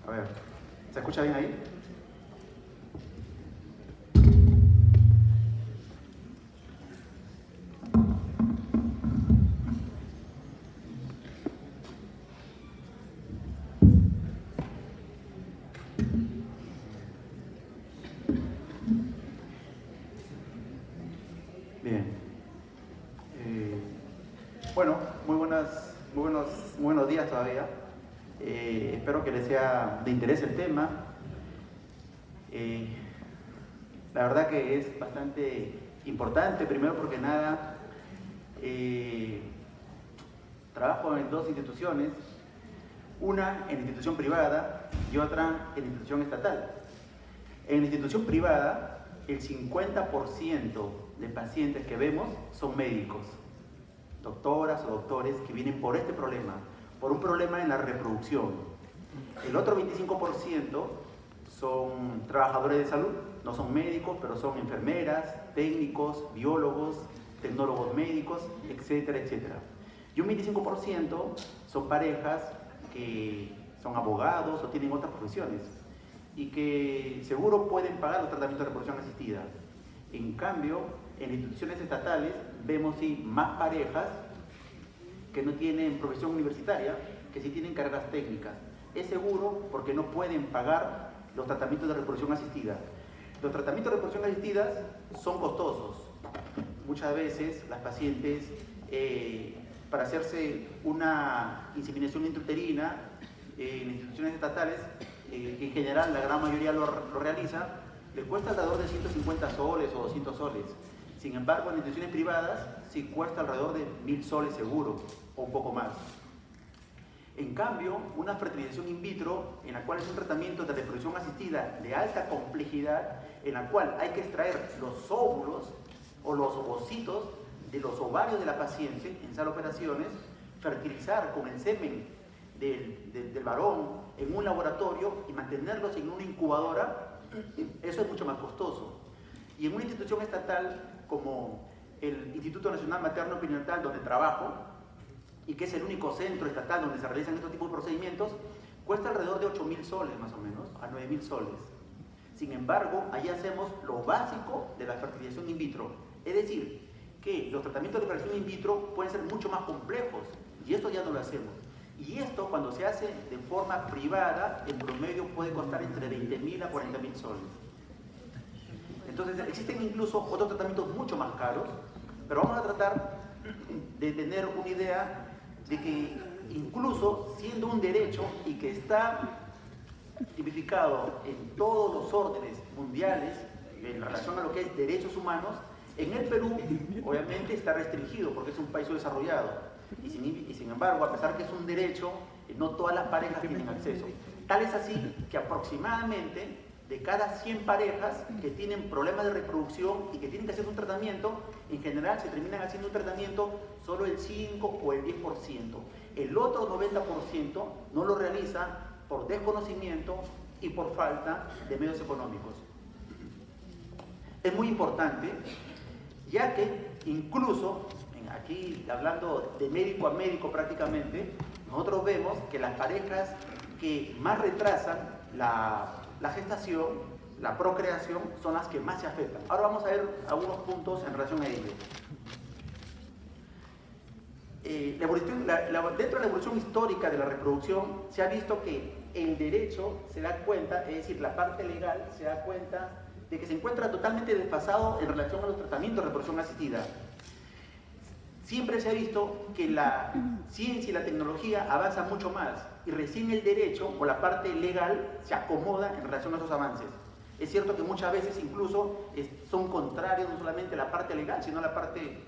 A ver, ¿se escucha bien ahí? Bien. Bueno, muy buenos días todavía. Espero que les sea de interés el tema. La verdad que es bastante importante, primero porque nada, trabajo en dos instituciones, una en institución privada y otra en institución estatal. En la institución privada, el 50% de pacientes que vemos son médicos, doctoras o doctores que vienen por este problema, por un problema en la reproducción. El otro 25% son trabajadores de salud, no son médicos, pero son enfermeras, técnicos, biólogos, tecnólogos médicos, etcétera, etcétera. Y un 25% son parejas que son abogados o tienen otras profesiones y que seguro pueden pagar los tratamientos de reproducción asistida. En cambio, en instituciones estatales vemos sí más parejas que no tienen profesión universitaria, que sí tienen carreras técnicas. Es seguro porque no pueden pagar los tratamientos de reproducción asistida. Los tratamientos de reproducción asistida son costosos. Muchas veces las pacientes, para hacerse una inseminación intrauterina en instituciones estatales, que en general la gran mayoría lo realiza, le cuesta alrededor de 150 soles o 200 soles. Sin embargo, en instituciones privadas sí cuesta alrededor de 1000 soles seguro o un poco más. En cambio, una fertilización in vitro, en la cual es un tratamiento de reproducción asistida de alta complejidad, en la cual hay que extraer los óvulos o los ovocitos de los ovarios de la paciente en sala de operaciones, fertilizar con el semen del varón en un laboratorio y mantenerlos en una incubadora, eso es mucho más costoso. Y en una institución estatal como el Instituto Nacional Materno Perinatal, donde trabajo, y que es el único centro estatal donde se realizan estos tipos de procedimientos, cuesta alrededor de 8.000 soles más o menos, a 9.000 soles. Sin embargo, ahí hacemos lo básico de la fertilización in vitro, es decir, que los tratamientos de fertilización in vitro pueden ser mucho más complejos, y esto ya no lo hacemos. Y esto, cuando se hace de forma privada, en promedio puede costar entre 20.000 a 40.000 soles. Entonces, existen incluso otros tratamientos mucho más caros, pero vamos a tratar de tener una idea de que incluso siendo un derecho y que está tipificado en todos los órdenes mundiales en relación a lo que es derechos humanos, en el Perú obviamente está restringido porque es un país desarrollado. Y sin embargo, a pesar que es un derecho, no todas las parejas tienen acceso. Tal es así que aproximadamente de cada 100 parejas que tienen problemas de reproducción y que tienen que hacer un tratamiento, en general se terminan haciendo un tratamiento solo el 5 o el 10%. El otro 90% no lo realiza por desconocimiento y por falta de medios económicos. Es muy importante, ya que incluso aquí hablando de médico a médico prácticamente, nosotros vemos que las parejas que más retrasan la gestación, la procreación, son las que más se afectan. Ahora vamos a ver algunos puntos en relación a ello. Dentro de la evolución histórica de la reproducción se ha visto que el derecho se da cuenta, es decir, la parte legal se da cuenta de que se encuentra totalmente desfasado en relación a los tratamientos de reproducción asistida. Siempre se ha visto que la ciencia y la tecnología avanzan mucho más y recién el derecho o la parte legal se acomoda en relación a esos avances. Es cierto que muchas veces incluso son contrarios no solamente la parte legal, sino la parte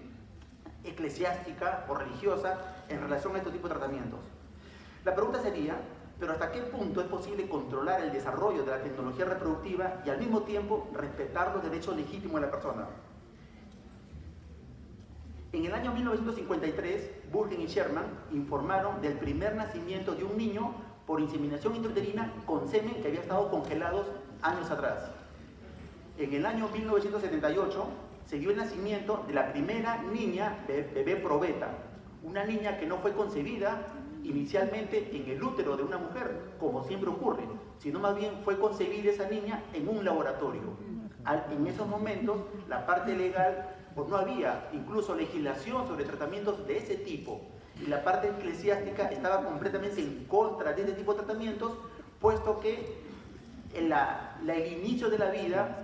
eclesiástica o religiosa en relación a estos tipos de tratamientos. La pregunta sería, ¿pero hasta qué punto es posible controlar el desarrollo de la tecnología reproductiva y al mismo tiempo respetar los derechos legítimos de la persona? En el año 1953, Burgen y Sherman informaron del primer nacimiento de un niño por inseminación intrauterina con semen que había estado congelados años atrás. En el año 1978 se dio el nacimiento de la primera niña bebé probeta, una niña que no fue concebida inicialmente en el útero de una mujer, como siempre ocurre, sino más bien fue concebida esa niña en un laboratorio. En esos momentos, la parte legal, pues no había incluso legislación sobre tratamientos de ese tipo, y la parte eclesiástica estaba completamente en contra de este tipo de tratamientos, puesto que el inicio de la vida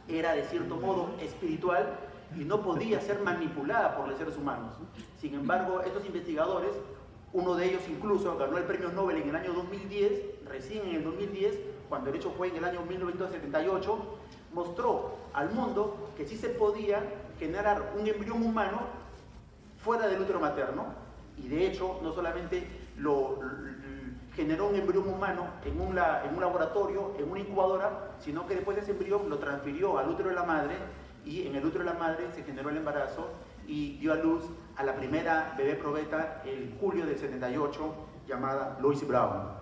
era de cierto modo espiritual y no podía ser manipulada por los seres humanos. Sin embargo, estos investigadores, uno de ellos incluso ganó el premio Nobel en el año 2010, recién en el 2010, cuando el hecho fue en el año 1978, mostró al mundo que sí se podía generar un embrión humano fuera del útero materno, y de hecho no solamente generó un embrión humano en un laboratorio, en una incubadora, sino que después ese embrión lo transfirió al útero de la madre, y en el útero de la madre se generó el embarazo y dio a luz a la primera bebé probeta en julio del 78, llamada Louise Brown.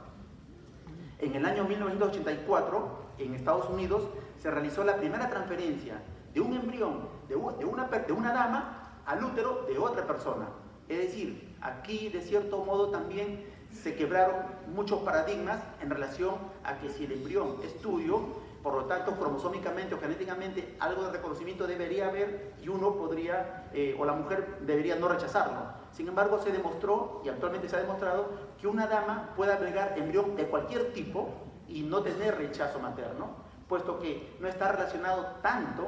En el año 1984, en Estados Unidos, se realizó la primera transferencia de un embrión de una dama al útero de otra persona. Es decir, aquí de cierto modo también se quebraron muchos paradigmas en relación a que si el embrión es tuyo, por lo tanto cromosómicamente o genéticamente algo de reconocimiento debería haber, y uno podría, o la mujer debería no rechazarlo. Sin embargo, se demostró, y actualmente se ha demostrado, que una dama puede albergar embrión de cualquier tipo y no tener rechazo materno, puesto que no está relacionado tanto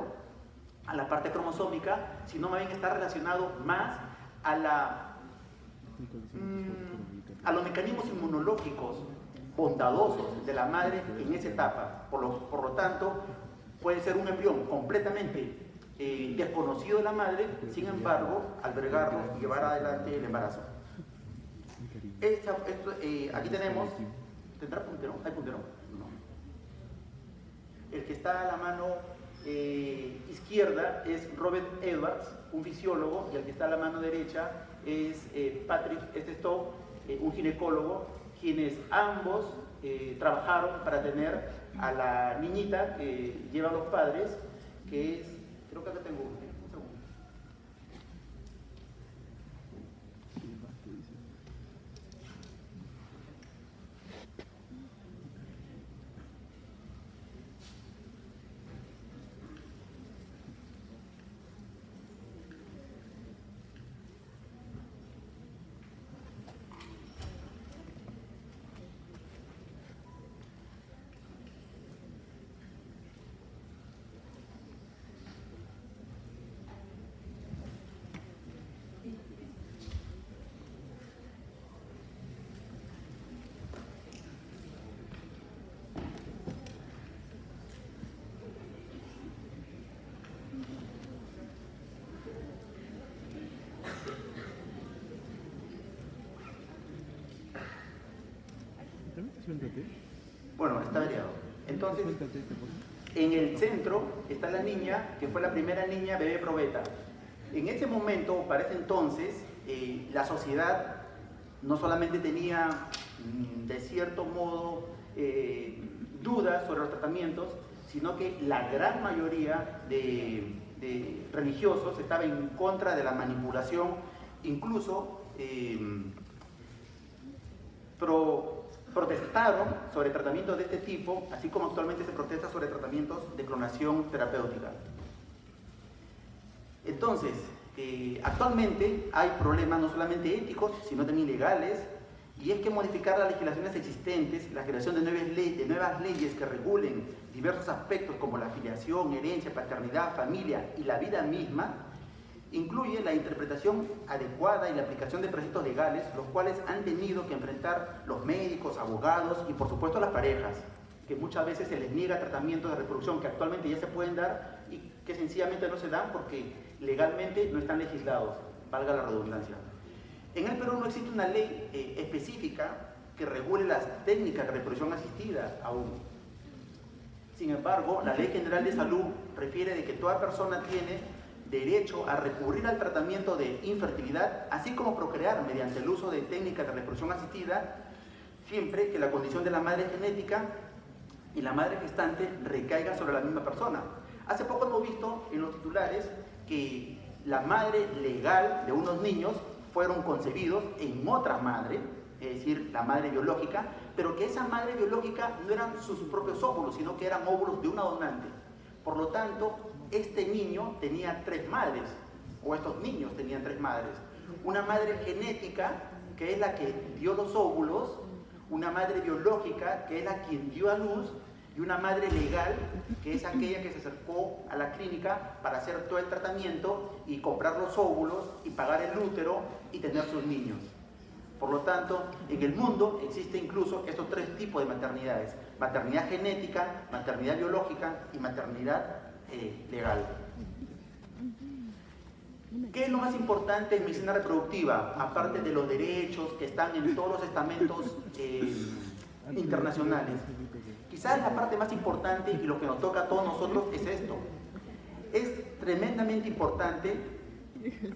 a la parte cromosómica, sino más bien está relacionado más a los mecanismos inmunológicos bondadosos de la madre en esa etapa. Por lo tanto, puede ser un embrión completamente desconocido de la madre, sin embargo, albergarlo y llevar adelante el embarazo. Aquí tenemos, ¿tendrá puntero? ¿Hay puntero? No. El que está a la mano izquierda es Robert Edwards, un fisiólogo, y el que está a la mano derecha es Patrick Stowe, un ginecólogo, quienes ambos trabajaron para tener a la niñita que llevan los padres, que es, creo que acá tengo un segundo. Bueno, está variado. Entonces, en el centro está la niña, que fue la primera niña bebé probeta. En ese momento, para ese entonces, la sociedad no solamente tenía, de cierto modo, dudas sobre los tratamientos, sino que la gran mayoría de religiosos estaba en contra de la manipulación, incluso protestaron sobre tratamientos de este tipo, así como actualmente se protesta sobre tratamientos de clonación terapéutica. Entonces, actualmente hay problemas no solamente éticos, sino también legales, y es que modificar las legislaciones existentes, la creación de nuevas leyes que regulen diversos aspectos como la filiación, herencia, paternidad, familia y la vida misma, incluye la interpretación adecuada y la aplicación de preceptos legales, los cuales han tenido que enfrentar los médicos, abogados y por supuesto las parejas, que muchas veces se les niega tratamientos de reproducción que actualmente ya se pueden dar y que sencillamente no se dan porque legalmente no están legislados, valga la redundancia. En el Perú no existe una ley específica que regule las técnicas de reproducción asistida aún. Sin embargo, la Ley General de Salud refiere de que toda persona tiene derecho a recurrir al tratamiento de infertilidad, así como procrear mediante el uso de técnicas de reproducción asistida, siempre que la condición de la madre genética y la madre gestante recaigan sobre la misma persona. Hace poco hemos visto en los titulares que la madre legal de unos niños fueron concebidos en otra madre, es decir, la madre biológica, pero que esa madre biológica no eran sus propios óvulos, sino que eran óvulos de una donante. Por lo tanto, este niño tenía 3 madres, o estos niños tenían 3 madres. Una madre genética, que es la que dio los óvulos, una madre biológica, que es la quien dio a luz, y una madre legal, que es aquella que se acercó a la clínica para hacer todo el tratamiento y comprar los óvulos y pagar el útero y tener sus niños. Por lo tanto, en el mundo existen incluso estos 3 tipos de maternidades: maternidad genética, maternidad biológica y maternidad legal. ¿Qué es lo más importante en medicina reproductiva? Aparte de los derechos que están en todos los estamentos internacionales. Quizás la parte más importante y lo que nos toca a todos nosotros es esto. Es tremendamente importante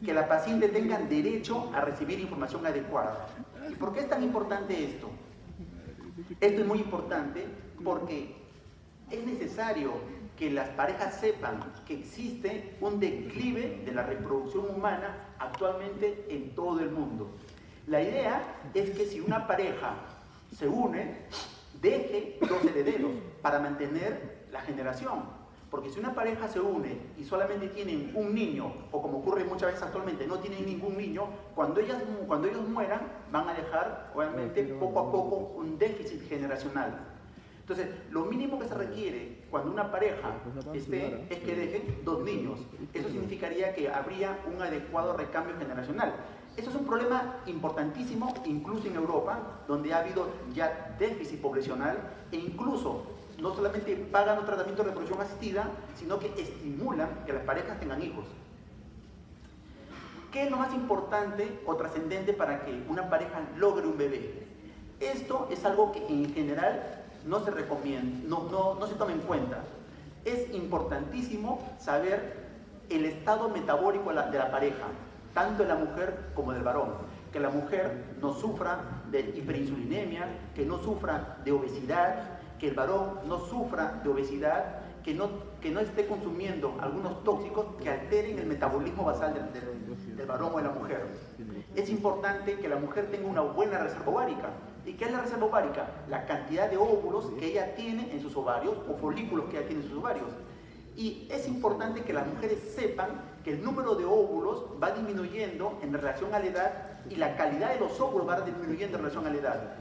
que la paciente tenga derecho a recibir información adecuada. ¿Y por qué es tan importante esto? Esto es muy importante porque es necesario que las parejas sepan que existe un declive de la reproducción humana actualmente en todo el mundo. La idea es que si una pareja se une, deje 2 herederos para mantener la generación. Porque si una pareja se une y solamente tienen un niño, o como ocurre muchas veces actualmente, no tienen ningún niño, cuando ellos mueran, van a dejar, obviamente, poco a poco un déficit generacional. Entonces, lo mínimo que se requiere cuando una pareja esté es que dejen 2 niños. Eso significaría que habría un adecuado recambio generacional. Eso es un problema importantísimo, incluso en Europa, donde ha habido ya déficit poblacional e incluso no solamente pagan un tratamiento de reproducción asistida, sino que estimulan que las parejas tengan hijos. ¿Qué es lo más importante o trascendente para que una pareja logre un bebé? Esto es algo que en general no se recomienda, no se toma en cuenta. Es importantísimo saber el estado metabólico de la pareja, tanto de la mujer como del varón. Que la mujer no sufra de hiperinsulinemia, que no sufra de obesidad, que el varón no sufra de obesidad, que no esté consumiendo algunos tóxicos que alteren el metabolismo basal del varón o de la mujer. Es importante que la mujer tenga una buena reserva ovárica. ¿Y qué es la reserva ovárica? La cantidad de óvulos que ella tiene en sus ovarios o folículos que ella tiene en sus ovarios. Y es importante que las mujeres sepan que el número de óvulos va disminuyendo en relación a la edad y la calidad de los óvulos va disminuyendo en relación a la edad.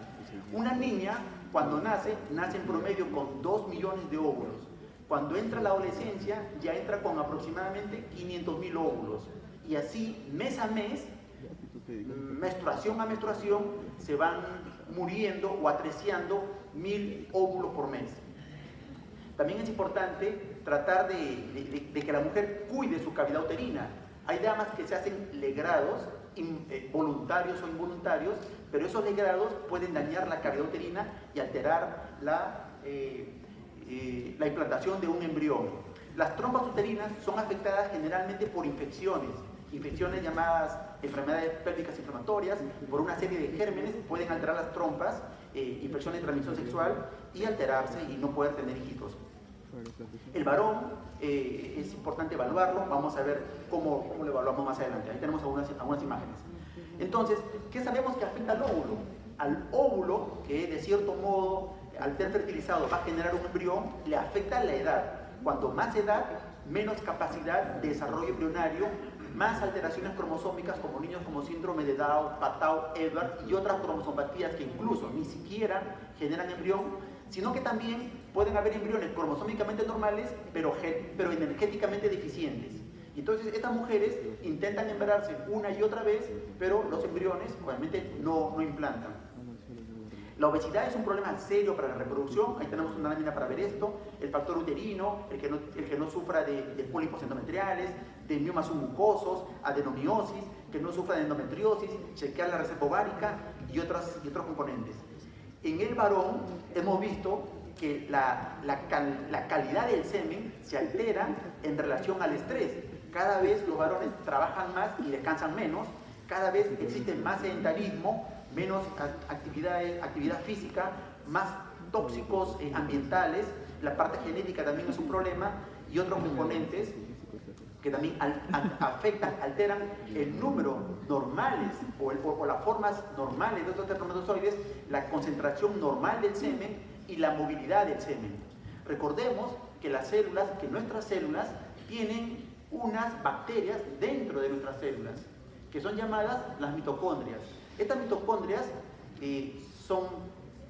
Una niña, cuando nace en promedio con 2 millones de óvulos. Cuando entra a la adolescencia, ya entra con aproximadamente 500.000 óvulos. Y así, mes a mes, menstruación a menstruación, se van muriendo o atreciando 1000 óvulos por mes. También es importante tratar de que la mujer cuide su cavidad uterina. Hay damas que se hacen legrados, voluntarios o involuntarios, pero esos legrados pueden dañar la cavidad uterina y alterar la implantación de un embrión. Las trompas uterinas son afectadas generalmente por infecciones llamadas enfermedades pélvicas inflamatorias, por una serie de gérmenes pueden alterar las trompas, infecciones de transmisión sexual y alterarse y no poder tener hijitos. El varón es importante evaluarlo, vamos a ver cómo lo evaluamos más adelante. Ahí tenemos algunas imágenes. Entonces, ¿qué sabemos que afecta al óvulo? Al óvulo, que de cierto modo, al ser fertilizado, va a generar un embrión, le afecta la edad. Cuanto más edad, menos capacidad de desarrollo embrionario, más alteraciones cromosómicas como niños como síndrome de Down, Patau-Edwards y otras cromosopatías que incluso ni siquiera generan embrión, sino que también pueden haber embriones cromosómicamente normales, pero energéticamente deficientes. Entonces estas mujeres intentan embarazarse una y otra vez, pero los embriones obviamente no implantan. La obesidad es un problema serio para la reproducción. Ahí tenemos una lámina para ver esto. El factor uterino, el que no sufra de pólipos endometriales, de miomas submucosos, adenomiosis, que no sufra de endometriosis, chequear la reserva ovárica y otros componentes. En el varón hemos visto que la calidad del semen se altera en relación al estrés. Cada vez los varones trabajan más y descansan menos. Cada vez existe más sedentarismo, menos actividad física, más tóxicos ambientales, la parte genética también es un problema y otros componentes que también afectan, alteran el número normales o las formas normales de estos espermatozoides, la concentración normal del semen y la movilidad del semen. Recordemos que nuestras células tienen unas bacterias dentro de nuestras células, que son llamadas las mitocondrias. Estas mitocondrias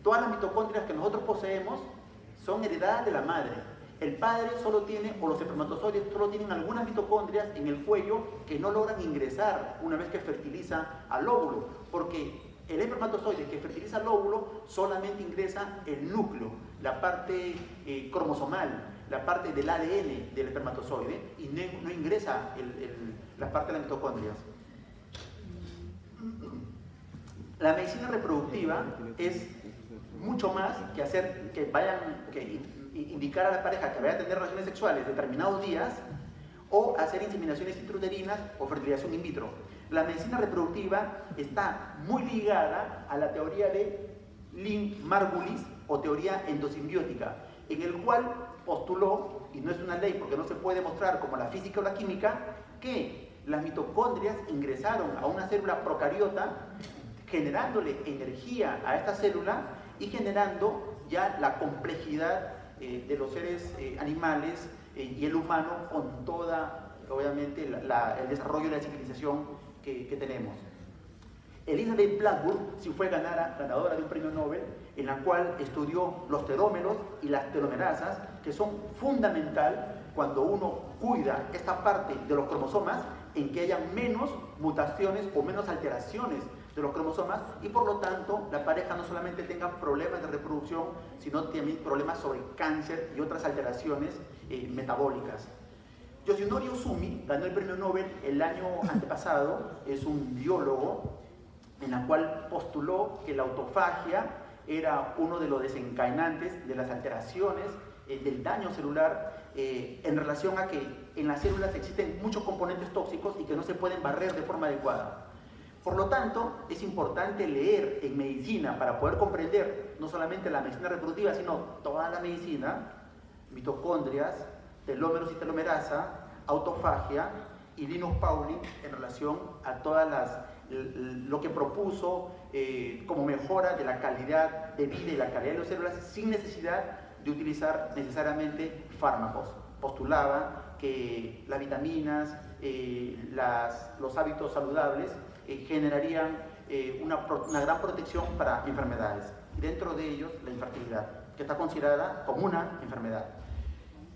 todas las mitocondrias que nosotros poseemos son heredadas de la madre. El padre solo tiene, o los espermatozoides solo tienen algunas mitocondrias en el cuello que no logran ingresar una vez que fertiliza al óvulo, porque el espermatozoide que fertiliza al óvulo solamente ingresa el núcleo, la parte cromosomal, la parte del ADN del espermatozoide, y no ingresa la parte de las mitocondrias. La medicina reproductiva es mucho más que indicar a la pareja que vaya a tener relaciones sexuales determinados días o hacer inseminaciones intrauterinas o fertilización in vitro. La medicina reproductiva está muy ligada a la teoría de Lynn-Margulis o teoría endosimbiótica, en el cual postuló, y no es una ley porque no se puede demostrar como la física o la química, que las mitocondrias ingresaron a una célula procariota generándole energía a esta célula y generando ya la complejidad de los seres animales y el humano con toda, obviamente, el desarrollo de la civilización que tenemos. Elizabeth Blackburn sí fue ganadora de un premio Nobel, en la cual estudió los telómeros y las telomerasas, que son fundamental cuando uno cuida esta parte de los cromosomas, en que haya menos mutaciones o menos alteraciones de los cromosomas, y por lo tanto la pareja no solamente tenga problemas de reproducción, sino también problemas sobre cáncer y otras alteraciones metabólicas. Yoshinori Uzumi ganó el premio Nobel el año antepasado, es un biólogo en la cual postuló que la autofagia era uno de los desencadenantes de las alteraciones del daño celular en relación a que en las células existen muchos componentes tóxicos y que no se pueden barrer de forma adecuada. Por lo tanto, es importante leer en medicina para poder comprender no solamente la medicina reproductiva, sino toda la medicina, mitocondrias, telómeros y telomerasa, autofagia y Linus Pauling en relación a lo que propuso como mejora de la calidad de vida y la calidad de las células sin necesidad de utilizar necesariamente fármacos. Postulaba que las vitaminas, los hábitos saludables generarían una gran protección para enfermedades, dentro de ellos la infertilidad, que está considerada como una enfermedad.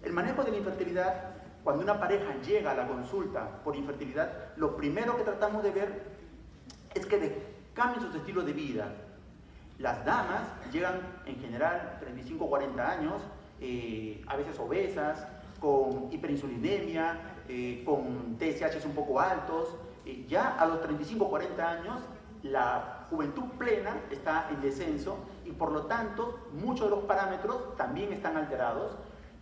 El manejo de la infertilidad, cuando una pareja llega a la consulta por infertilidad, lo primero que tratamos de ver es que cambien sus estilos de vida. Las damas llegan en general 35 o 40 años, a veces obesas, con hiperinsulinemia, con TSH un poco altos. Ya a los 35 o 40 años la juventud plena está en descenso y por lo tanto muchos de los parámetros también están alterados,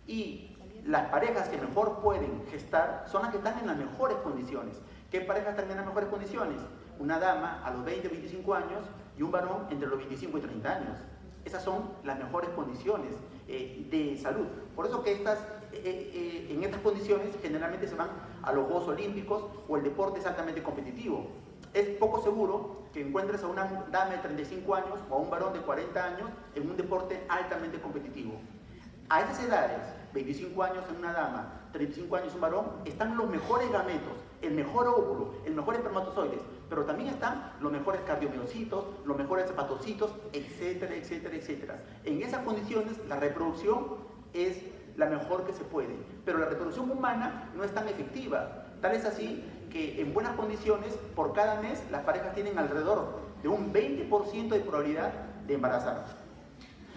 y las parejas que mejor pueden gestar son las que están en las mejores condiciones. ¿Qué parejas están en las mejores condiciones? Una dama a los 20 o 25 años y un varón entre los 25 y 30 años. Esas son las mejores condiciones de salud. Por eso que en estas condiciones generalmente se van a los Juegos Olímpicos o el deporte es altamente competitivo. Es poco seguro que encuentres a una dama de 35 años o a un varón de 40 años en un deporte altamente competitivo. A esas edades, 25 años en una dama, 35 años en un varón, están los mejores gametos, el mejor óvulo, el mejor espermatozoides, pero también están los mejores cardiomiocitos, los mejores hepatocitos, etcétera, etcétera, etcétera. En esas condiciones la reproducción es la mejor que se puede, pero la reproducción humana no es tan efectiva. Tal es así que en buenas condiciones, por cada mes, las parejas tienen alrededor de un 20% de probabilidad de embarazar.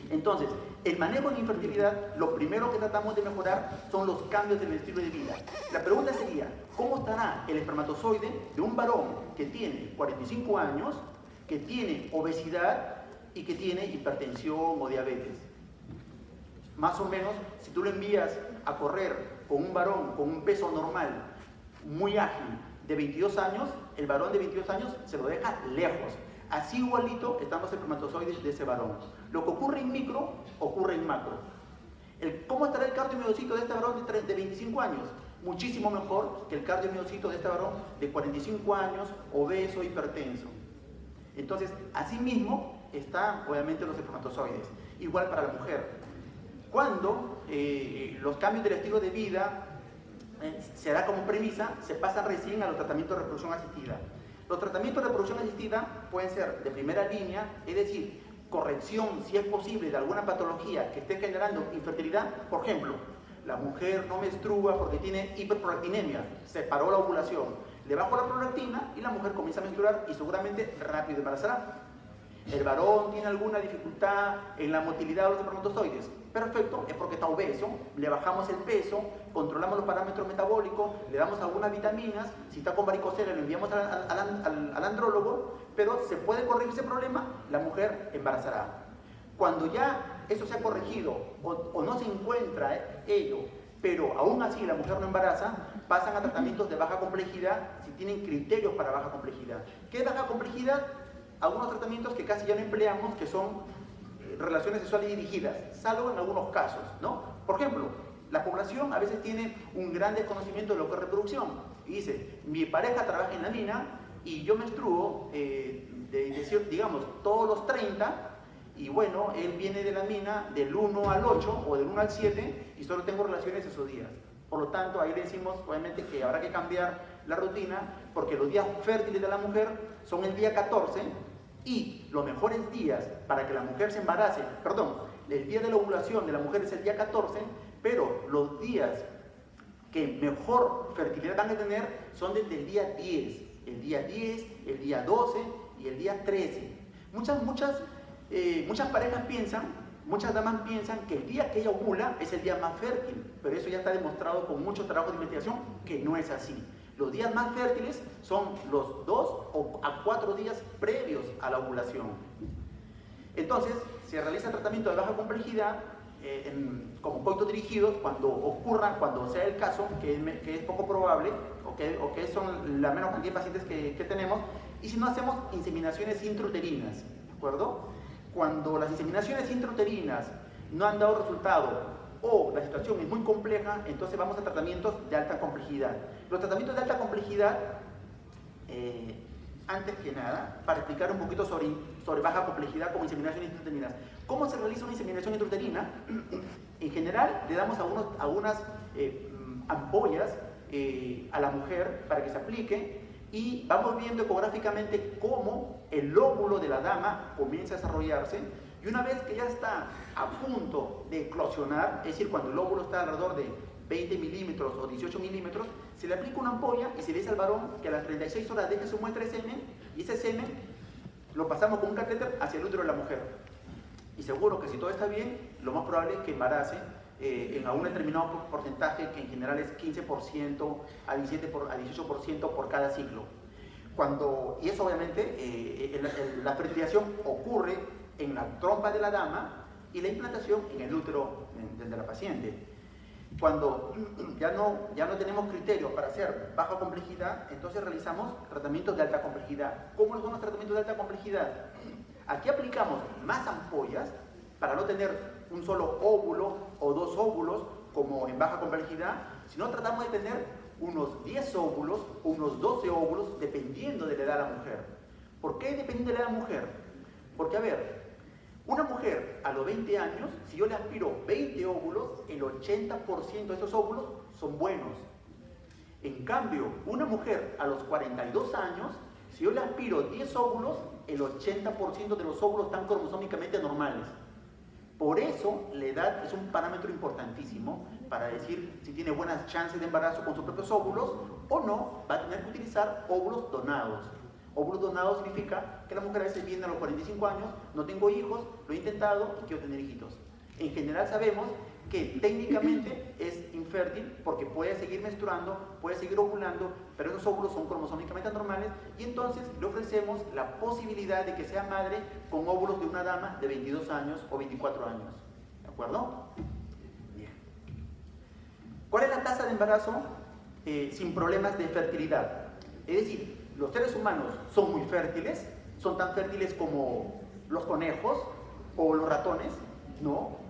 Entonces, el manejo de la infertilidad, lo primero que tratamos de mejorar son los cambios en el estilo de vida. La pregunta sería, ¿cómo estará el espermatozoide de un varón que tiene 45 años, que tiene obesidad y que tiene hipertensión o diabetes? Más o menos, si tú lo envías a correr con un varón con un peso normal, muy ágil, de 22 años, el varón de 22 años se lo deja lejos. Así igualito están los espermatozoides de ese varón. Lo que ocurre en micro, ocurre en macro. ¿Cómo estará el cardiomiocito de este varón de 25 años? muchísimo mejor que el cardiomiocito de este varón de 45 años, obeso, hipertenso. Entonces, asimismo, están obviamente los espermatozoides. Igual para la mujer. Cuando los cambios del estilo de vida se da como premisa, se pasa recién a los tratamientos de reproducción asistida. Los tratamientos de reproducción asistida pueden ser de primera línea, es decir, corrección, si es posible, de alguna patología que esté generando infertilidad. Por ejemplo, la mujer no menstrua porque tiene hiperprolactinemia, se paró la ovulación, le bajó la prolactina y la mujer comienza a menstruar y seguramente rápido embarazará. El varón tiene alguna dificultad en la motilidad de los espermatozoides. Perfecto, es porque está obeso, le bajamos el peso, controlamos los parámetros metabólicos, le damos algunas vitaminas, si está con varicocele lo enviamos al andrólogo, pero se puede corregir ese problema, la mujer embarazará. Cuando ya eso se ha corregido o no se encuentra ello, pero aún así la mujer no embaraza, pasan a tratamientos de baja complejidad si tienen criterios para baja complejidad. ¿Qué es baja complejidad? Algunos tratamientos que casi ya no empleamos, que son relaciones sexuales dirigidas, salvo en algunos casos, ¿no? Por ejemplo, la población a veces tiene un gran desconocimiento de lo que es reproducción y dice, mi pareja trabaja en la mina y yo menstruo, digamos, todos los 30 y bueno, él viene de la mina del 1 al 8 o del 1 al 7 y solo tengo relaciones esos días. Por lo tanto, ahí le decimos obviamente que habrá que cambiar la rutina porque los días fértiles de la mujer son el día 14 y los mejores días para que la mujer se embarace, el día de la ovulación de la mujer es el día 14, pero los días que mejor fertilidad van a tener son desde el día 10, el día 12 y el día 13. Muchas parejas muchas damas piensan que el día que ella ovula es el día más fértil, pero eso ya está demostrado con mucho trabajo de investigación que no es así. Los días más fértiles son los 2 o a 4 días previos a la ovulación. Entonces, se realiza tratamiento de baja complejidad como coitos dirigidos cuando sea el caso, que es poco probable, o que son la menos cantidad de pacientes que tenemos, y si no hacemos inseminaciones intrauterinas, ¿de acuerdo? Cuando las inseminaciones intrauterinas no han dado resultado o la situación es muy compleja, entonces vamos a tratamientos de alta complejidad. Los tratamientos de alta complejidad, antes que nada, para explicar un poquito sobre baja complejidad como inseminaciones intrauterinas. ¿Cómo se realiza una inseminación intrauterina? En general, le damos algunas ampollas a la mujer para que se aplique y vamos viendo ecográficamente cómo el óvulo de la dama comienza a desarrollarse. Y una vez que ya está a punto de eclosionar, es decir, cuando el óvulo está alrededor de 20 milímetros o 18 milímetros, se le aplica una ampolla y se le dice al varón que a las 36 horas deje su muestra de semen y ese semen lo pasamos con un catéter hacia el útero de la mujer. Y seguro que si todo está bien, lo más probable es que embarace en un determinado porcentaje, que en general es 15% a 18% por cada ciclo. Y eso obviamente, la fertilización ocurre en la trompa de la dama y la implantación en el útero de la paciente. Cuando ya no tenemos criterios para hacer baja complejidad, entonces realizamos tratamientos de alta complejidad. ¿Cómo son los tratamientos de alta complejidad? Aquí aplicamos más ampollas para no tener un solo óvulo o 2 óvulos como en baja complejidad, sino tratamos de tener unos 10 óvulos o unos 12 óvulos dependiendo de la edad de la mujer. ¿Por qué dependiendo de la edad de la mujer? Porque, a ver, una mujer a los 20 años, si yo le aspiro 20 óvulos, el 80% de esos óvulos son buenos. En cambio, una mujer a los 42 años, si yo le aspiro 10 óvulos, el 80% de los óvulos están cromosómicamente normales. Por eso, la edad es un parámetro importantísimo para decir si tiene buenas chances de embarazo con sus propios óvulos o no, va a tener que utilizar óvulos donados. Óvulos donados significa que la mujer a veces viene a los 45 años, no tengo hijos, lo he intentado y quiero tener hijitos. En general sabemos que técnicamente es infértil porque puede seguir menstruando, puede seguir ovulando, pero esos óvulos son cromosómicamente anormales y entonces le ofrecemos la posibilidad de que sea madre con óvulos de una dama de 22 años o 24 años. ¿De acuerdo? Bien. ¿Cuál es la tasa de embarazo sin problemas de fertilidad? Es decir, los seres humanos son muy fértiles, son tan fértiles como los conejos o los ratones, ¿no?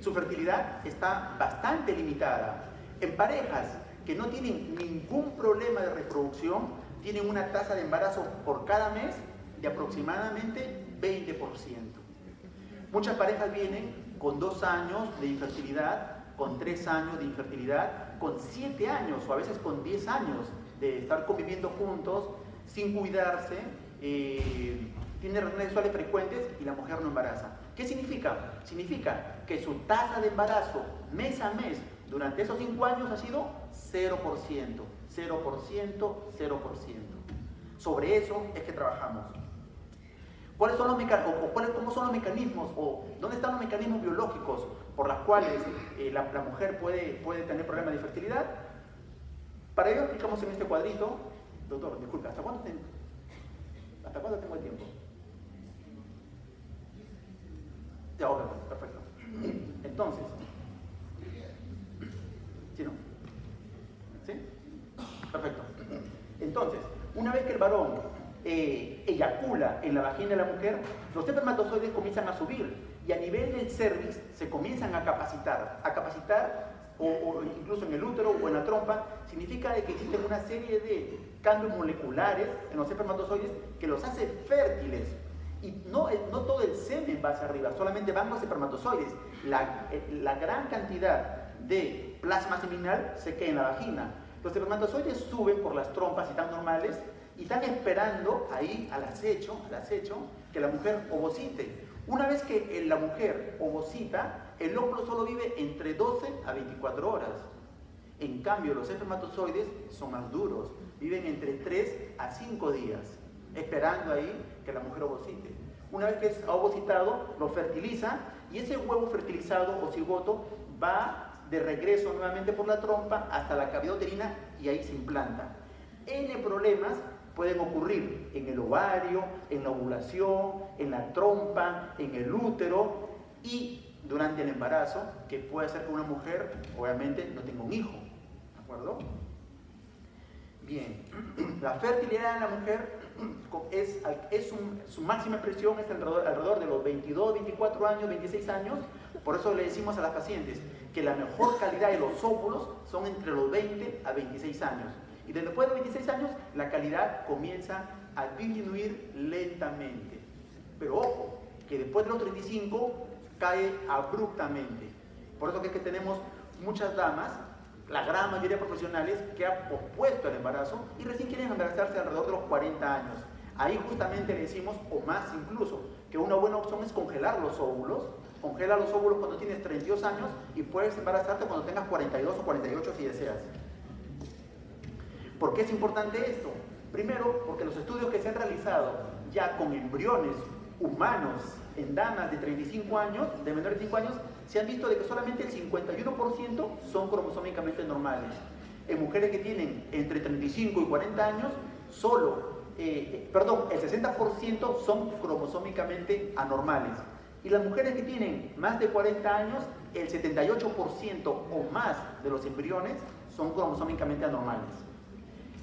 Su fertilidad está bastante limitada. En parejas que no tienen ningún problema de reproducción, tienen una tasa de embarazo por cada mes de aproximadamente 20%. Muchas parejas vienen con 2 años de infertilidad, con 3 años de infertilidad, con 7 años o a veces con 10 años de estar conviviendo juntos, sin cuidarse, tiene relaciones sexuales frecuentes y la mujer no embaraza. ¿Qué significa? Significa que su tasa de embarazo mes a mes durante esos 5 años ha sido 0%, 0%, 0%. Sobre eso es que trabajamos. ¿Cómo son los mecanismos o dónde están los mecanismos biológicos por los cuales la mujer puede tener problemas de infertilidad? Para ello explicamos en este cuadrito. Doctor, disculpe, ¿hasta cuándo tengo el tiempo? Ya, ok, perfecto. Entonces, ¿sí no? ¿Sí? Perfecto. Entonces, una vez que el varón eyacula en la vagina de la mujer, los espermatozoides comienzan a subir y a nivel del cervix se comienzan a capacitar. O incluso en el útero o en la trompa, significa que existen una serie de cambios moleculares en los espermatozoides que los hace fértiles. Y no todo el semen va hacia arriba, solamente van los espermatozoides. La gran cantidad de plasma seminal se queda en la vagina. Los espermatozoides suben por las trompas y están normales y están esperando ahí al acecho que la mujer ovocite. Una vez que la mujer ovocita, el óvulo solo vive entre 12 a 24 horas. En cambio, los espermatozoides son más duros, viven entre 3 a 5 días, esperando ahí que la mujer ovocite. Una vez que ha ovocitado, lo fertiliza y ese huevo fertilizado o cigoto va de regreso nuevamente por la trompa hasta la cavidad uterina y ahí se implanta. N problemas pueden ocurrir en el ovario, en la ovulación, en la trompa, en el útero y durante el embarazo, que puede hacer que una mujer, obviamente, no tenga un hijo. ¿De acuerdo? Bien, la fertilidad de la mujer su máxima expresión es alrededor de los 22, 24 años, 26 años. Por eso le decimos a las pacientes que la mejor calidad de los óvulos son entre los 20 a 26 años. Y después de 26 años, la calidad comienza a disminuir lentamente. Pero ojo, que después de los 35 cae abruptamente. Por eso que es que tenemos muchas damas, la gran mayoría de profesionales, que han pospuesto el embarazo y recién quieren embarazarse alrededor de los 40 años. Ahí justamente le decimos, o más incluso, que una buena opción es congelar los óvulos. Congela los óvulos cuando tienes 32 años y puedes embarazarte cuando tengas 42 o 48 si deseas. ¿Por qué es importante esto? Primero, porque los estudios que se han realizado ya con embriones humanos en damas de 35 años, de menores de 5 años, se han visto de que solamente el 51% son cromosómicamente normales. En mujeres que tienen entre 35 y 40 años, el 60% son cromosómicamente anormales. Y las mujeres que tienen más de 40 años, el 78% o más de los embriones son cromosómicamente anormales.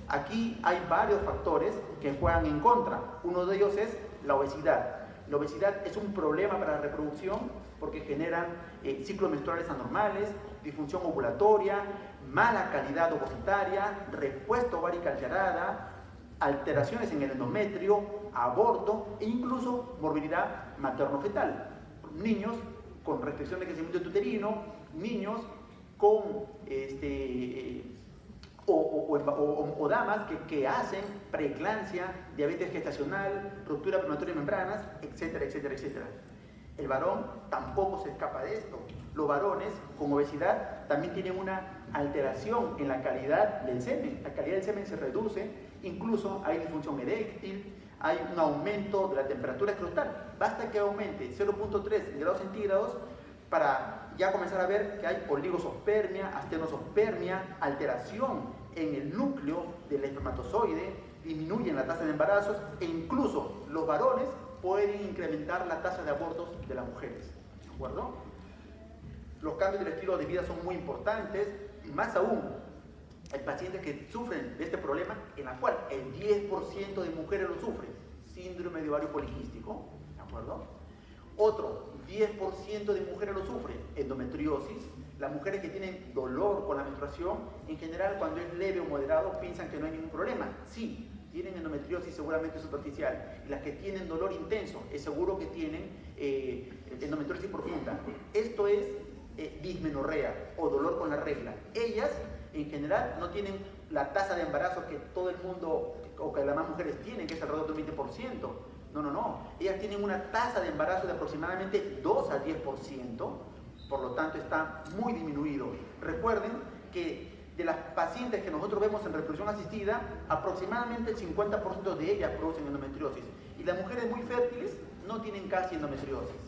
Aquí hay varios factores que juegan en contra. Uno de ellos es la obesidad. La obesidad es un problema para la reproducción porque generan ciclos menstruales anormales, disfunción ovulatoria, mala calidad ovocitaria, respuesta ovárica alterada, alteraciones en el endometrio, aborto e incluso morbilidad materno-fetal. Niños con restricción de crecimiento uterino, niños con o damas que hacen preeclampsia, diabetes gestacional, ruptura prematura de membranas, etcétera, etcétera, etcétera. El varón tampoco se escapa de esto. Los varones con obesidad también tienen una alteración en la calidad del semen. La calidad del semen se reduce, incluso hay disfunción eréctil, hay un aumento de la temperatura escrotal. Basta que aumente 0.3 grados centígrados para ya comenzar a ver que hay oligospermia, astenospermia, alteración en el núcleo del espermatozoide, disminuyen la tasa de embarazos e incluso los varones pueden incrementar la tasa de abortos de las mujeres. ¿De acuerdo? Los cambios del estilo de vida son muy importantes y más aún hay pacientes que sufren de este problema en la cual el 10% de mujeres lo sufren, síndrome de ovario poliquístico, ¿de acuerdo? Otro 10% de mujeres lo sufren, endometriosis, Las mujeres que tienen dolor con la menstruación, en general cuando es leve o moderado, piensan que no hay ningún problema. Sí, tienen endometriosis seguramente superficial. Y las que tienen dolor intenso, es seguro que tienen endometriosis profunda. Esto es dismenorrea o dolor con la regla. Ellas, en general, no tienen la tasa de embarazo que todo el mundo, o que las más mujeres tienen, que es alrededor de un 20%. No. Ellas tienen una tasa de embarazo de aproximadamente 2 al 10%. Por lo tanto, está muy disminuido. Recuerden que de las pacientes que nosotros vemos en reproducción asistida, aproximadamente el 50% de ellas producen endometriosis. Y las mujeres muy fértiles no tienen casi endometriosis.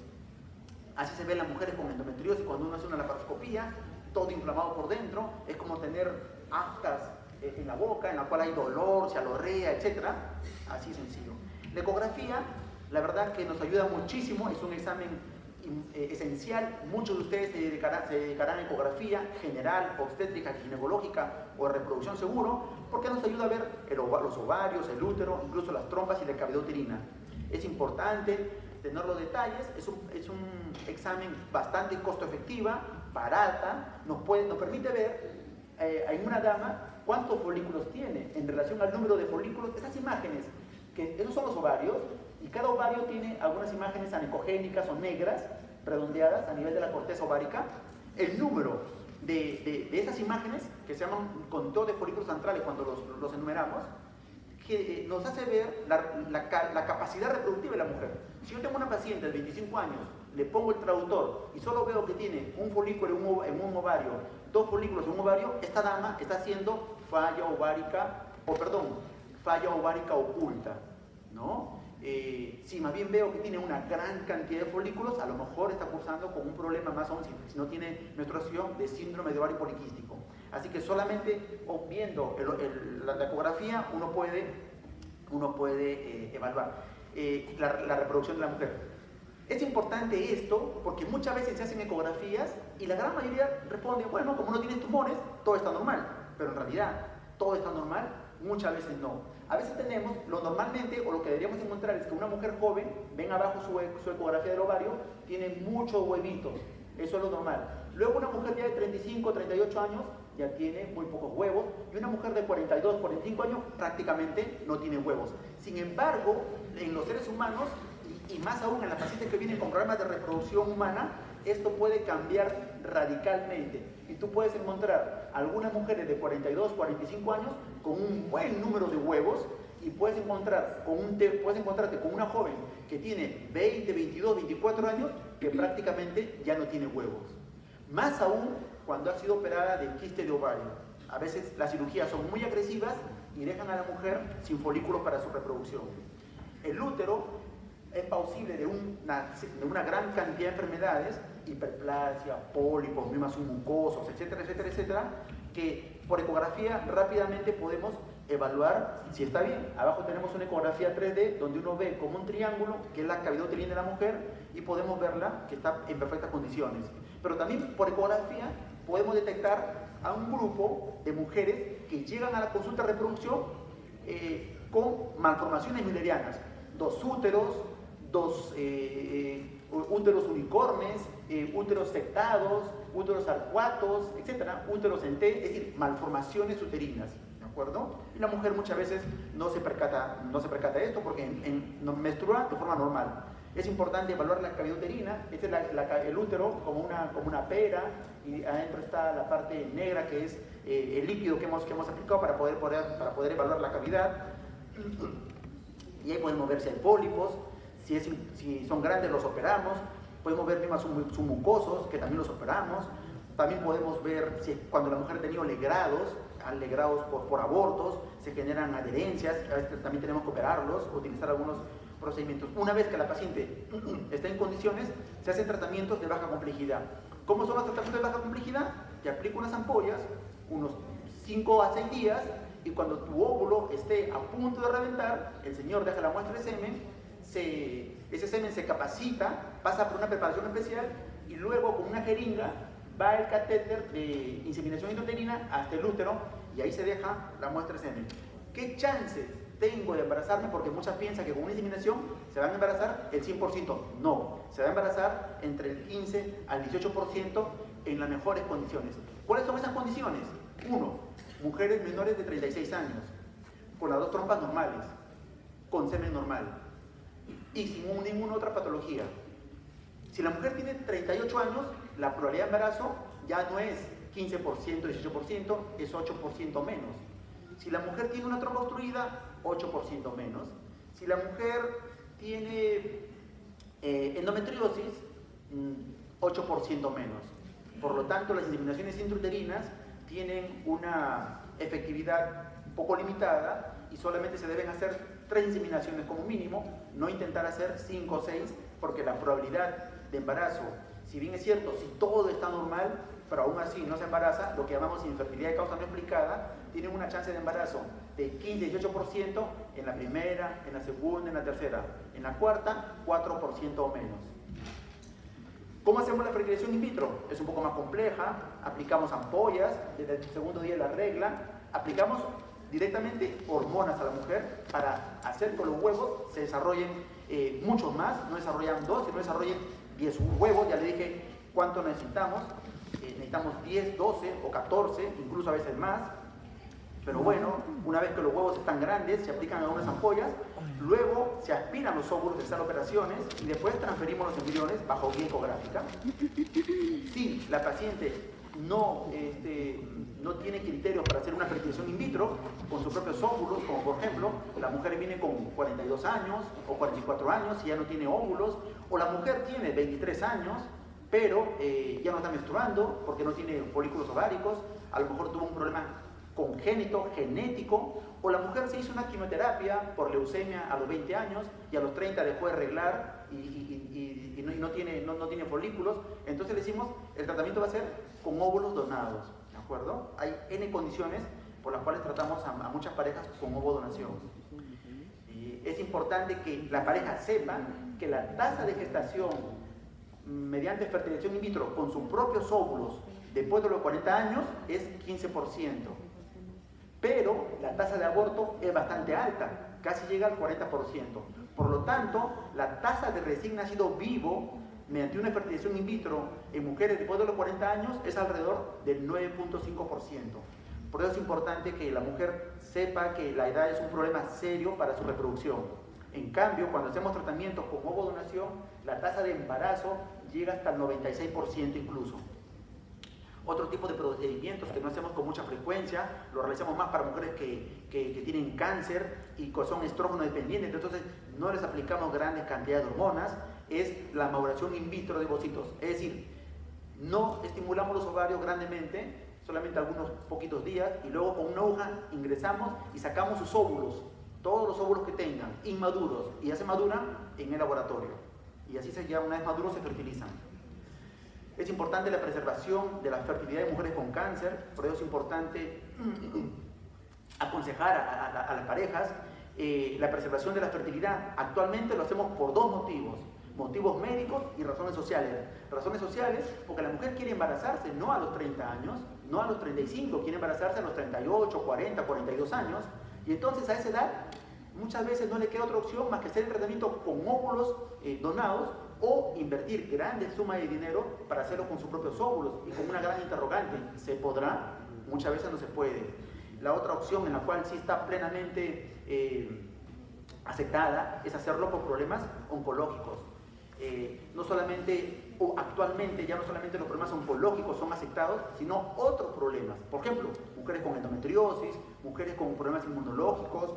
Así se ven las mujeres con endometriosis cuando uno hace una laparoscopía, todo inflamado por dentro. Es como tener aftas en la boca, en la cual hay dolor, cialorrea, etc. Así sencillo. La ecografía, la verdad que nos ayuda muchísimo, es un examen esencial. Muchos de ustedes se dedicarán a ecografía general, obstétrica, ginecológica o de reproducción seguro, porque nos ayuda a ver los ovarios, el útero, incluso las trompas y la cavidad uterina. Es importante tener los detalles. Es un examen bastante costo efectiva, barata, nos permite ver en una dama cuántos folículos tiene en relación al número de folículos. Esas imágenes, esos son los ovarios, y cada ovario tiene algunas imágenes anecogénicas o negras, redondeadas a nivel de la corteza ovárica. El número de esas imágenes, que se llaman conteo de folículos centrales cuando los enumeramos, que nos hace ver la capacidad reproductiva de la mujer. Si yo tengo una paciente de 25 años, le pongo el traductor y solo veo que tiene un folículo en un ovario, 2 folículos en un ovario, esta dama está haciendo falla ovárica oculta, ¿no? Si más bien veo que tiene una gran cantidad de folículos, a lo mejor está cursando con un problema más aún si no tiene menstruación, de síndrome de ovario poliquístico. Así que solamente viendo la ecografía uno puede evaluar la reproducción de la mujer. Es importante esto porque muchas veces se hacen ecografías y la gran mayoría responde, bueno, como no tienes tumores, todo está normal. Pero en realidad, todo está normal, muchas veces no. A veces tenemos, normalmente, o lo que deberíamos encontrar es que una mujer joven, ven abajo su ecografía del ovario, tiene muchos huevitos. Eso es lo normal. Luego una mujer ya de 35, 38 años ya tiene muy pocos huevos, y una mujer de 42, 45 años prácticamente no tiene huevos. Sin embargo, en los seres humanos, y más aún en las pacientes que vienen con problemas de reproducción humana, esto puede cambiar radicalmente. Y tú puedes encontrar algunas mujeres de 42, 45 años con un buen número de huevos, y puedes encontrarte con una joven que tiene 20, 22, 24 años que prácticamente ya no tiene huevos. Más aún cuando ha sido operada de quiste de ovario. A veces las cirugías son muy agresivas y dejan a la mujer sin folículos para su reproducción. El útero es pausible de una gran cantidad de enfermedades, hiperplasia, pólipos, miomas mucosos, etcétera, etcétera, etcétera, que por ecografía rápidamente podemos evaluar si está bien. Abajo tenemos una ecografía 3D donde uno ve como un triángulo, que es la cavidad uterina de la mujer, y podemos verla que está en perfectas condiciones. Pero también por ecografía podemos detectar a un grupo de mujeres que llegan a la consulta de reproducción con malformaciones müllerianas, 2 úteros, 2 úteros unicormes, úteros sectados, úteros arcuatos, etcétera, úteros en T, es decir, malformaciones uterinas, ¿de acuerdo? Y la mujer muchas veces no se percata de esto porque menstrua de forma normal. Es importante evaluar la cavidad uterina. Este es el útero como una pera, y adentro está la parte negra que es el líquido que hemos aplicado para poder evaluar la cavidad. Y ahí podemos ver si hay pólipos, si son grandes los operamos, podemos ver miomas submucosos que también los operamos. También podemos ver si cuando la mujer ha tenido legrados por abortos, se generan adherencias, a veces también tenemos que operarlos, utilizar algunos procedimientos. Una vez que la paciente está en condiciones, se hacen tratamientos de baja complejidad. ¿Cómo son los tratamientos de baja complejidad? Te aplico unas ampollas, unos 5 a 6 días, y cuando tu óvulo esté a punto de reventar, el señor deja la muestra de semen, ese semen se capacita, pasa por una preparación especial, y luego con una jeringa va el catéter de inseminación intrauterina hasta el útero, y ahí se deja la muestra de semen. ¿Qué chances tengo de embarazarme? Porque muchas piensan que con una inseminación se van a embarazar el 100%. No, se va a embarazar entre el 15 al 18%, en las mejores condiciones. ¿Cuáles son esas condiciones? 1. Mujeres menores de 36 años, con las 2 trompas normales, con semen normal y sin ninguna otra patología. Si la mujer tiene 38 años, la probabilidad de embarazo ya no es 15%, 18%, es 8% menos. Si la mujer tiene una trompa obstruida, 8% menos. Si la mujer tiene endometriosis, 8% menos. Por lo tanto, las inseminaciones intrauterinas tienen una efectividad poco limitada y solamente se deben hacer 3 inseminaciones como mínimo, no intentar hacer 5 o 6, porque la probabilidad de embarazo, si bien es cierto, si todo está normal, pero aún así no se embaraza, lo que llamamos infertilidad de causa no explicada, tienen una chance de embarazo de 15-18% en la primera, en la segunda, en la tercera. En la cuarta, 4% o menos. ¿Cómo hacemos la fertilización in vitro? Es un poco más compleja, aplicamos ampollas desde el segundo día de la regla, aplicamos directamente hormonas a la mujer para hacer que los huevos se desarrollen muchos más, no desarrollan 2, sino desarrollen 10 huevos, ya le dije cuánto necesitamos, necesitamos 10, 12 o 14, incluso a veces más, pero bueno, una vez que los huevos están grandes, se aplican a unas ampollas, luego se aspiran los óvulos de estas operaciones y después transferimos los embriones bajo guía ecográfica. Si la paciente no tiene criterios para hacer una fertilización in vitro con sus propios óvulos, como por ejemplo, la mujer viene con 42 años o 44 años y ya no tiene óvulos, o la mujer tiene 23 años, pero ya no está menstruando porque no tiene folículos ováricos, a lo mejor tuvo un problema congénito, genético, o la mujer se hizo una quimioterapia por leucemia a los 20 años y a los 30 dejó de arreglar y no tiene folículos, entonces le decimos, el tratamiento va a ser con óvulos donados, ¿de acuerdo? Hay N condiciones por las cuales tratamos a muchas parejas con ovodonación. Es importante que la pareja sepa que la tasa de gestación mediante fertilización in vitro con sus propios óvulos después de los 40 años es 15%. Pero la tasa de aborto es bastante alta, casi llega al 40%. Por lo tanto, la tasa de recién nacido vivo mediante una fertilización in vitro en mujeres después de los 40 años es alrededor del 9.5%. Por eso es importante que la mujer sepa que la edad es un problema serio para su reproducción. En cambio, cuando hacemos tratamientos con ovodonación, la tasa de embarazo llega hasta el 96% incluso. Otro tipo de procedimientos que no hacemos con mucha frecuencia, lo realizamos más para mujeres que tienen cáncer y que son estrógeno dependientes, entonces no les aplicamos grandes cantidades de hormonas, es la maduración in vitro de ovocitos. Es decir, no estimulamos los ovarios grandemente, solamente algunos poquitos días, y luego con una aguja ingresamos y sacamos sus óvulos, todos los óvulos que tengan, inmaduros, y ya se maduran en el laboratorio. Y así ya una vez maduros se fertilizan. Es importante la preservación de la fertilidad de mujeres con cáncer, por eso es importante aconsejar a las parejas la preservación de la fertilidad. Actualmente lo hacemos por 2 motivos, motivos médicos y razones sociales. Razones sociales porque la mujer quiere embarazarse no a los 30 años, no a los 35, quiere embarazarse a los 38, 40, 42 años, y entonces a esa edad muchas veces no le queda otra opción más que hacer el tratamiento con óvulos donados o invertir grandes sumas de dinero para hacerlo con sus propios óvulos y con una gran interrogante, ¿se podrá? Muchas veces no se puede. La otra opción en la cual sí está plenamente aceptada es hacerlo por problemas oncológicos. No solamente, o actualmente ya no solamente los problemas oncológicos son aceptados, sino otros problemas. Por ejemplo, mujeres con endometriosis, mujeres con problemas inmunológicos,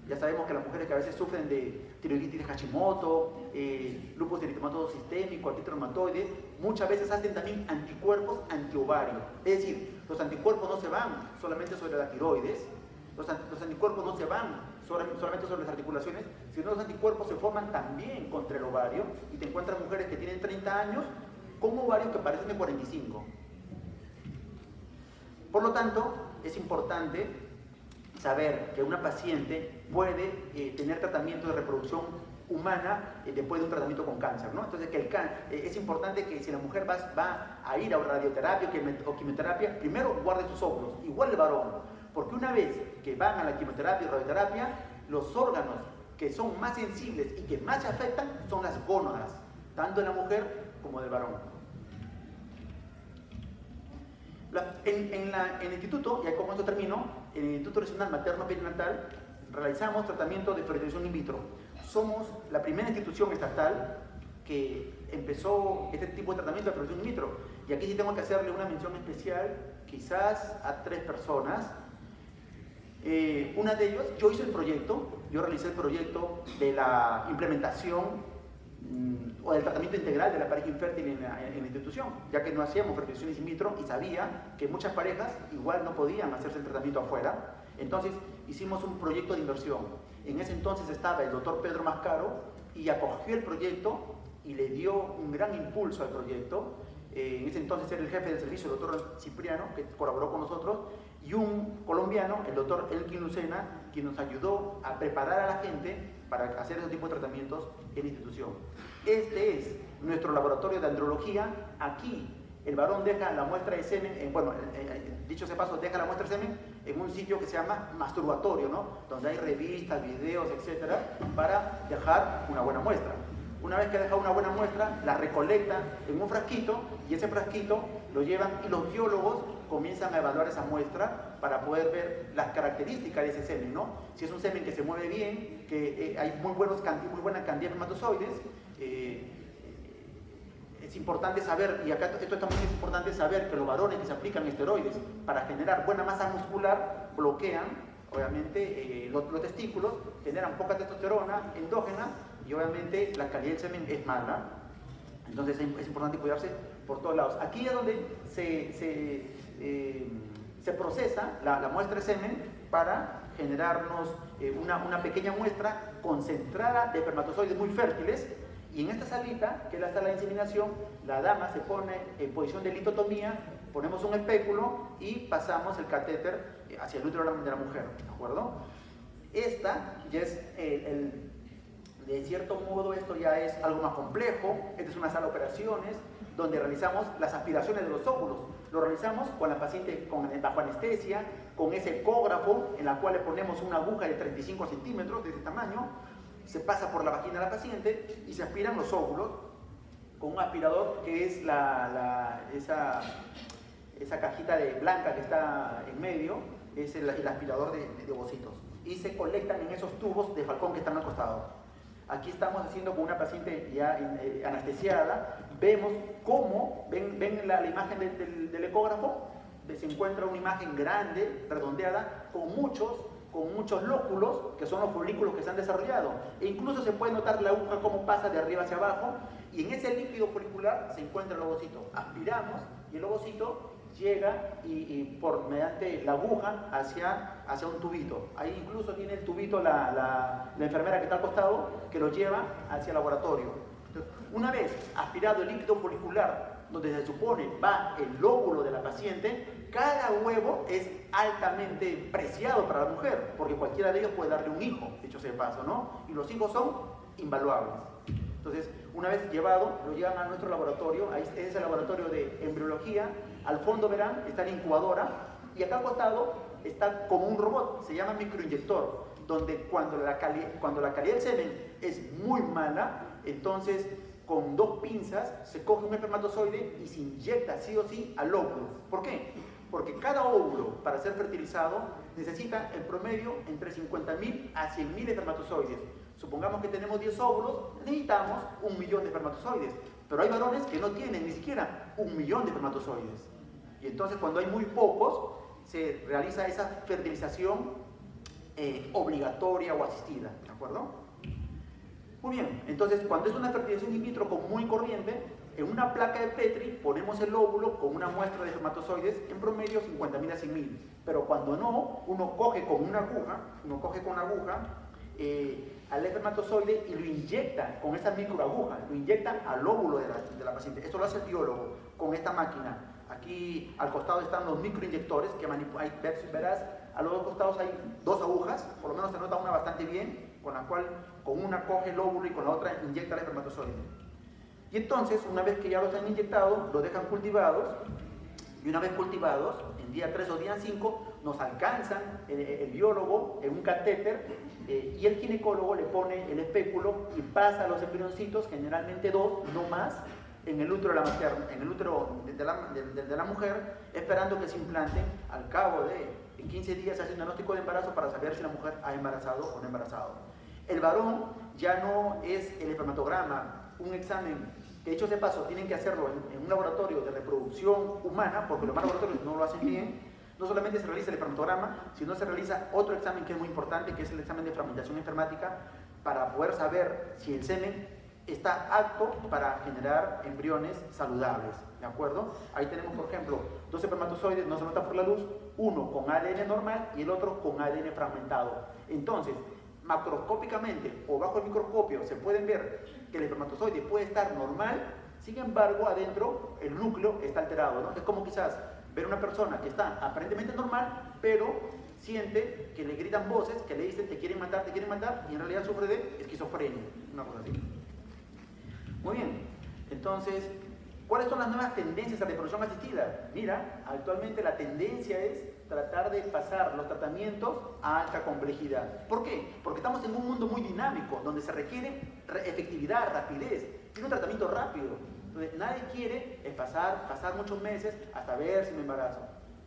ya sabemos que las mujeres que a veces sufren de tiroiditis de Hashimoto, lupus eritematoso sistémico, artritis reumatoide, muchas veces hacen también anticuerpos antiovario. Es decir, los anticuerpos no se van solamente sobre la tiroides, los anticuerpos no se van solamente sobre las articulaciones, sino los anticuerpos se forman también contra el ovario y te encuentras mujeres que tienen 30 años con ovarios que parecen de 45. Por lo tanto, es importante saber que una paciente puede tener tratamiento de reproducción humana después de un tratamiento con cáncer, ¿no? Entonces, es importante que si la mujer va a ir a radioterapia o quimioterapia, primero guarde sus óvulos, igual el varón. Porque una vez que van a la quimioterapia y radioterapia, los órganos que son más sensibles y que más se afectan son las gónadas, tanto de la mujer como del varón. En el instituto, y con esto termino, en el Instituto Regional Materno Perinatal realizamos tratamiento de fertilización in vitro. Somos la primera institución estatal que empezó este tipo de tratamiento de fertilización in vitro. Y aquí sí tengo que hacerle una mención especial, quizás a 3 personas. Una de ellos, yo hice el proyecto, yo realicé el proyecto de la implementación o del tratamiento integral de la pareja infértil en la institución, ya que no hacíamos fertilizaciones in vitro y sabía que muchas parejas igual no podían hacerse el tratamiento afuera. Entonces hicimos un proyecto de inversión. En ese entonces estaba el doctor Pedro Mascaro y acogió el proyecto y le dio un gran impulso al proyecto. En ese entonces era el jefe del servicio, el doctor Cipriano, que colaboró con nosotros, y un colombiano, el doctor Elkin Lucena, quien nos ayudó a preparar a la gente para hacer ese tipo de tratamientos en la institución. Este es nuestro laboratorio de andrología. Aquí el varón deja la muestra de semen, dicho sea paso, deja la muestra de semen en un sitio que se llama masturbatorio, ¿no? Donde hay revistas, videos, etcétera, para dejar una buena muestra. Una vez que ha dejado una buena muestra, la recolectan en un frasquito y ese frasquito lo llevan y los biólogos comienzan a evaluar esa muestra para poder ver las características de ese semen, ¿no? Si es un semen que se mueve bien, que hay muy buena cantidad de espermatozoides, es importante saber, y acá esto también es importante saber, que los varones que se aplican esteroides para generar buena masa muscular bloquean, obviamente, los testículos, generan poca testosterona endógena y obviamente la calidad del semen es mala. Entonces es importante cuidarse por todos lados. Aquí es donde se procesa la muestra de semen para generarnos una pequeña muestra concentrada de espermatozoides muy fértiles. Y en esta salita, que es la sala de inseminación, la dama se pone en posición de litotomía, ponemos un espéculo y pasamos el catéter hacia el útero de la mujer, ¿de acuerdo? Esta ya es de cierto modo, esto ya es algo más complejo. Esta es una sala de operaciones donde realizamos las aspiraciones de los óvulos. Lo realizamos con la paciente bajo anestesia, con ese ecógrafo en la cual le ponemos una aguja de 35 centímetros de este tamaño. Se pasa por la vagina de la paciente y se aspiran los óvulos con un aspirador que es esa cajita blanca que está en medio, es el aspirador de ovocitos. Y se colectan en esos tubos de Falcón que están al costado. Aquí estamos haciendo con una paciente ya anestesiada. Vemos cómo, ven la imagen del ecógrafo, se encuentra una imagen grande, redondeada, con muchos lóculos, que son los folículos que se han desarrollado. E incluso se puede notar la aguja cómo pasa de arriba hacia abajo, y en ese líquido folicular se encuentra el ovocito. Aspiramos y el ovocito llega mediante la aguja hacia un tubito. Ahí incluso tiene el tubito la enfermera que está al costado, que lo lleva hacia el laboratorio. Entonces, una vez aspirado el líquido folicular, donde se supone va el óvulo de la paciente, cada huevo es altamente preciado para la mujer, porque cualquiera de ellos puede darle un hijo, dicho sea de paso, ¿no? Y los hijos son invaluables. Entonces, una vez llevado, lo llevan a nuestro laboratorio. Ahí es el laboratorio de embriología. Al fondo verán, está la incubadora, y acá al costado está como un robot, se llama microinyector, donde cuando la calidad del semen es muy mala, entonces con 2 pinzas se coge un espermatozoide y se inyecta sí o sí al óvulo. ¿Por qué? Porque cada óvulo, para ser fertilizado, necesita en promedio entre 50.000 a 100.000 espermatozoides. Supongamos que tenemos 10 óvulos, necesitamos 1 millón de espermatozoides. Pero hay varones que no tienen ni siquiera 1 millón de espermatozoides. Y entonces, cuando hay muy pocos, se realiza esa fertilización obligatoria o asistida, ¿de acuerdo? Muy bien, entonces cuando es una fertilización in vitro común y corriente, en una placa de Petri ponemos el óvulo con una muestra de espermatozoides, en promedio 50.000 a 100.000. Pero cuando no, uno coge con una aguja, al espermatozoide y lo inyecta con esa microaguja, lo inyecta al óvulo de la paciente. Esto lo hace el biólogo con esta máquina. Aquí al costado están los microinyectores que verás, a los 2 costados hay 2 agujas, por lo menos se nota una bastante bien, con una coge el óvulo y con la otra inyecta el espermatozoide. Y entonces, una vez que ya los han inyectado, los dejan cultivados, y una vez cultivados, en día 3 o día 5, nos alcanzan el biólogo en un catéter, y el ginecólogo le pone el espéculo y pasa los embrioncitos, generalmente 2, no más, en el útero de la mujer, esperando que se implante. Al cabo de 15 días se hace un diagnóstico de embarazo para saber si la mujer ha embarazado o no embarazado. El varón ya no es el espermatograma, un examen que, dicho de paso, tienen que hacerlo en un laboratorio de reproducción humana, porque los demás laboratorios no lo hacen bien. No solamente se realiza el espermatograma, sino se realiza otro examen que es muy importante, que es el examen de fragmentación espermática, para poder saber si el semen está apto para generar embriones saludables, ¿de acuerdo? Ahí tenemos, por ejemplo, dos espermatozoides, no se nota por la luz, uno con ADN normal y el otro con ADN fragmentado. Entonces, macroscópicamente o bajo el microscopio se pueden ver que el espermatozoide puede estar normal, sin embargo, adentro el núcleo está alterado, ¿no? Es como quizás ver una persona que está aparentemente normal, pero siente que le gritan voces, que le dicen te quieren matar, y en realidad sufre de esquizofrenia, una cosa así. Muy bien, entonces, ¿cuáles son las nuevas tendencias a reproducción asistida? Mira, actualmente la tendencia es tratar de pasar los tratamientos a alta complejidad. ¿Por qué? Porque estamos en un mundo muy dinámico, donde se requiere efectividad, rapidez, tiene un tratamiento rápido. Entonces, nadie quiere pasar muchos meses hasta ver si me embarazo.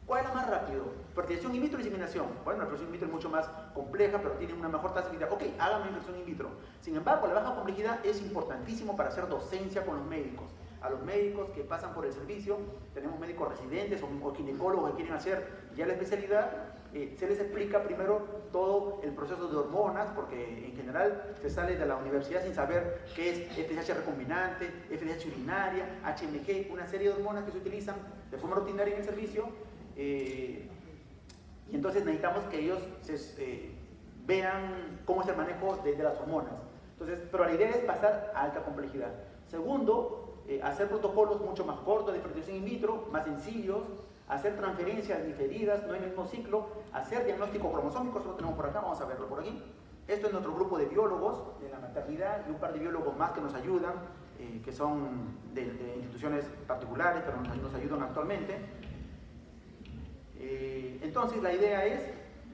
¿Cuál es lo más rápido? Fertilización in vitro y inseminación. Bueno, la fertilización in vitro es mucho más compleja, pero tiene una mejor tasa de eficacia. Ok, hágame fertilización in vitro. Sin embargo, la baja complejidad es importantísimo para hacer docencia con los médicos. A los médicos que pasan por el servicio, tenemos médicos residentes o ginecólogos que quieren hacer ya la especialidad, se les explica primero todo el proceso de hormonas, porque en general se sale de la universidad sin saber qué es FSH recombinante, FSH urinaria, HMG, una serie de hormonas que se utilizan de forma rutinaria en el servicio, y entonces necesitamos que ellos vean cómo es el manejo de las hormonas. Entonces, pero la idea es pasar a alta complejidad. Segundo, hacer protocolos mucho más cortos de fertilización in vitro, más sencillos, hacer transferencias diferidas, no en el mismo ciclo, hacer diagnóstico cromosómico, eso lo tenemos por acá, vamos a verlo por aquí. Esto es nuestro grupo de biólogos de la maternidad y un par de biólogos más que nos ayudan, que son de instituciones particulares, pero nos ayudan actualmente. Entonces la idea es,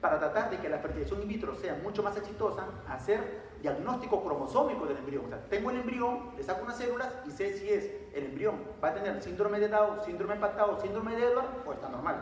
para tratar de que la fertilización in vitro sea mucho más exitosa, hacer diagnóstico cromosómico del embrión. O sea, tengo el embrión, le saco unas células y sé si es el embrión va a tener síndrome de Down, síndrome empatado, síndrome de Edwards o está normal,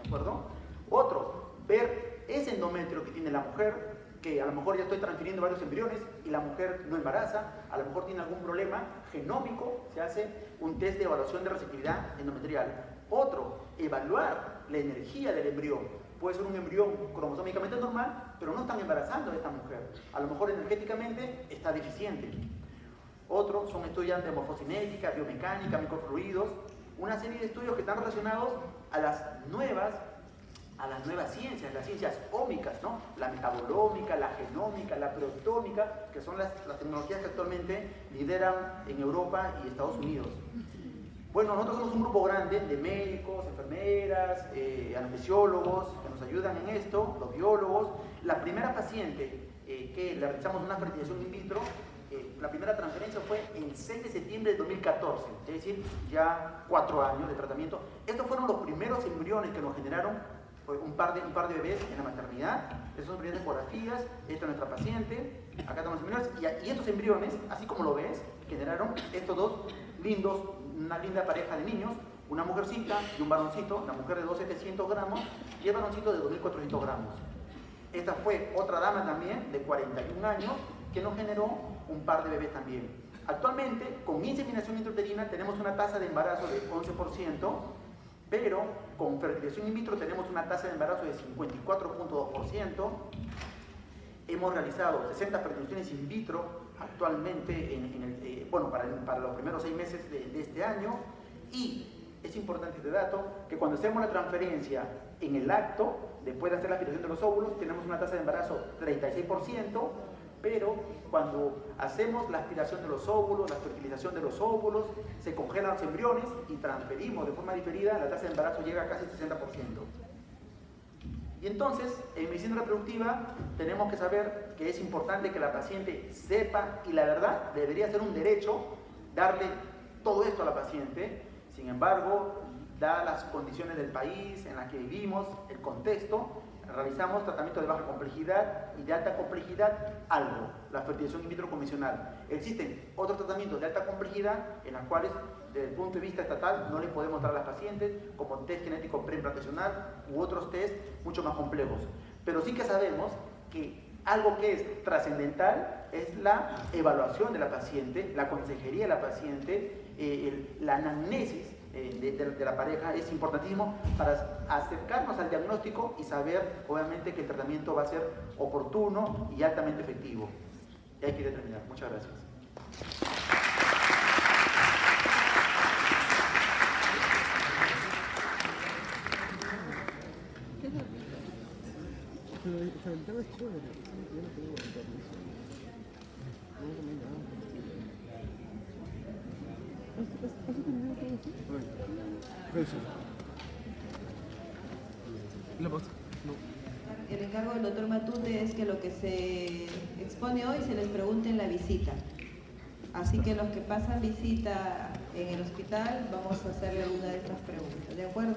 ¿de acuerdo? Otro, ver ese endometrio que tiene la mujer, que a lo mejor ya estoy transfiriendo varios embriones y la mujer no embaraza, a lo mejor tiene algún problema genómico, se hace un test de evaluación de receptividad endometrial. Otro, evaluar la energía del embrión. Puede ser un embrión cromosómicamente normal, pero no están embarazando a esta mujer. A lo mejor energéticamente está deficiente. Otros son estudios de morfocinética, biomecánica, microfluidos, una serie de estudios que están relacionados a las nuevas ciencias, las ciencias ómicas, ¿no? La metabolómica, la genómica, la proteómica, que son las tecnologías que actualmente lideran en Europa y Estados Unidos. Bueno, nosotros somos un grupo grande de médicos, enfermeras, anestesiólogos que nos ayudan en esto, los biólogos. La primera paciente que le realizamos una fertilización in vitro, la primera transferencia fue el 6 de septiembre de 2014, es decir, ya 4 años de tratamiento. Estos fueron los primeros embriones que nos generaron un par de bebés en la maternidad. Esas son primeras ecografías. Esta es nuestra paciente, acá estamos los embriones, y estos embriones, así como lo ves, generaron estos dos lindos, una linda pareja de niños, una mujercita y un varoncito, la mujer de 2.700 gramos y el varoncito de 2.400 gramos. Esta fue otra dama también de 41 años que nos generó un par de bebés también. Actualmente, con inseminación intrauterina tenemos una tasa de embarazo de 11%, pero con fertilización in vitro tenemos una tasa de embarazo de 54.2%. Hemos realizado 60 fertilizaciones in vitro actualmente para los primeros 6 meses de este año, y es importante este dato, que cuando hacemos la transferencia en el acto, después de hacer la aspiración de los óvulos, tenemos una tasa de embarazo 36%, pero cuando hacemos la aspiración de los óvulos, la fertilización de los óvulos, se congelan los embriones y transferimos de forma diferida, la tasa de embarazo llega a casi 60%. Y entonces, en medicina reproductiva, tenemos que saber que es importante que la paciente sepa, y la verdad, debería ser un derecho darle todo esto a la paciente. Sin embargo, dadas las condiciones del país en las que vivimos, el contexto, realizamos tratamientos de baja complejidad y de alta complejidad, algo, la fertilización in vitro convencional. Existen otros tratamientos de alta complejidad en los cuales, desde el punto de vista estatal, no les podemos dar a las pacientes, como test genético preimplantacional u otros test mucho más complejos. Pero sí que sabemos que algo que es trascendental es la evaluación de la paciente, la consejería de la paciente, la anamnesis de la pareja es importantísimo para acercarnos al diagnóstico y saber, obviamente, que el tratamiento va a ser oportuno y altamente efectivo. Y hay que terminar. Muchas gracias. El tema es chévere. Yo no tengo permiso. No tomé nada. ¿Has terminado todo eso? Eso. ¿La pasa? No. El encargo del doctor Matute es que lo que se expone hoy se les pregunte en la visita. Así que los que pasan visita en el hospital, vamos a hacerle una de estas preguntas, ¿de acuerdo?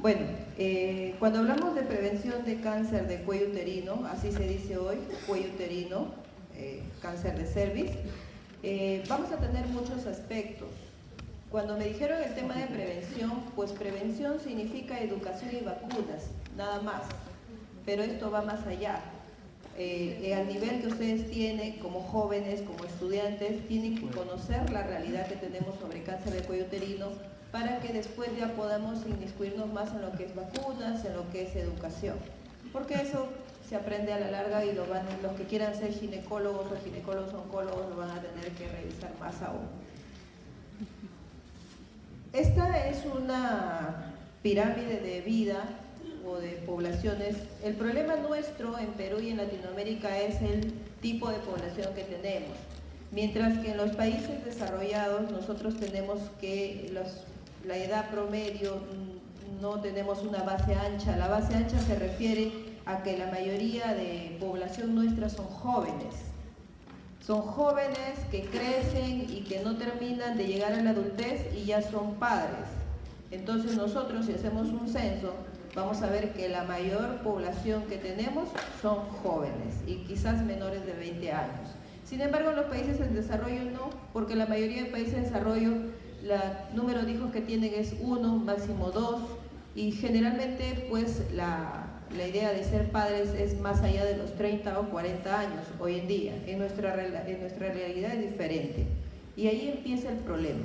Bueno, cuando hablamos de prevención de cáncer de cuello uterino, así se dice hoy, cuello uterino, cáncer de cervix, vamos a tener muchos aspectos. Cuando me dijeron el tema de prevención, pues prevención significa educación y vacunas, nada más. Pero esto va más allá. Al nivel que ustedes tienen como jóvenes, como estudiantes, tienen que conocer la realidad que tenemos sobre cáncer de cuello uterino para que después ya podamos inmiscuirnos más en lo que es vacunas, en lo que es educación. Porque eso se aprende a la larga y los que quieran ser ginecólogos o ginecólogos oncólogos lo van a tener que revisar más aún. Esta es una pirámide de vida o de poblaciones. El problema nuestro en Perú y en Latinoamérica es el tipo de población que tenemos. Mientras que en los países desarrollados nosotros tenemos que la edad promedio no tenemos una base ancha. La base ancha se refiere a que la mayoría de población nuestra son jóvenes. Son jóvenes que crecen y que no terminan de llegar a la adultez y ya son padres. Entonces nosotros, si hacemos un censo, vamos a ver que la mayor población que tenemos son jóvenes y quizás menores de 20 años. Sin embargo, en los países en desarrollo no, porque la mayoría de países en desarrollo, el número de hijos que tienen es 1, máximo 2, y generalmente pues la idea de ser padres es más allá de los 30 o 40 años hoy en día. En nuestra realidad es diferente. Y ahí empieza el problema.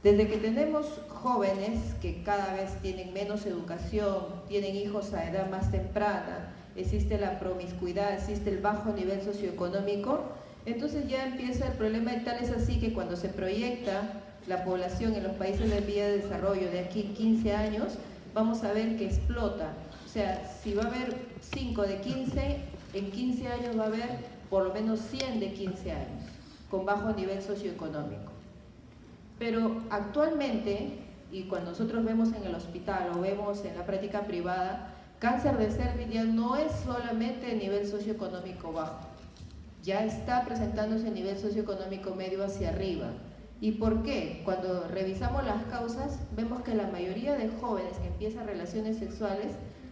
Desde que tenemos jóvenes que cada vez tienen menos educación, tienen hijos a edad más temprana, existe la promiscuidad, existe el bajo nivel socioeconómico, entonces ya empieza el problema, y tal es así que cuando se proyecta la población en los países de vía de desarrollo de aquí 15 años, vamos a ver que explota. O sea, si va a haber 5 de 15, en 15 años va a haber por lo menos 100 de 15 años, con bajo nivel socioeconómico. Pero actualmente, y cuando nosotros vemos en el hospital o vemos en la práctica privada, cáncer de cervix ya no es solamente el nivel socioeconómico bajo, ya está presentándose el nivel socioeconómico medio hacia arriba. ¿Y por qué? Cuando revisamos las causas, vemos que la mayoría de jóvenes que empiezan relaciones sexuales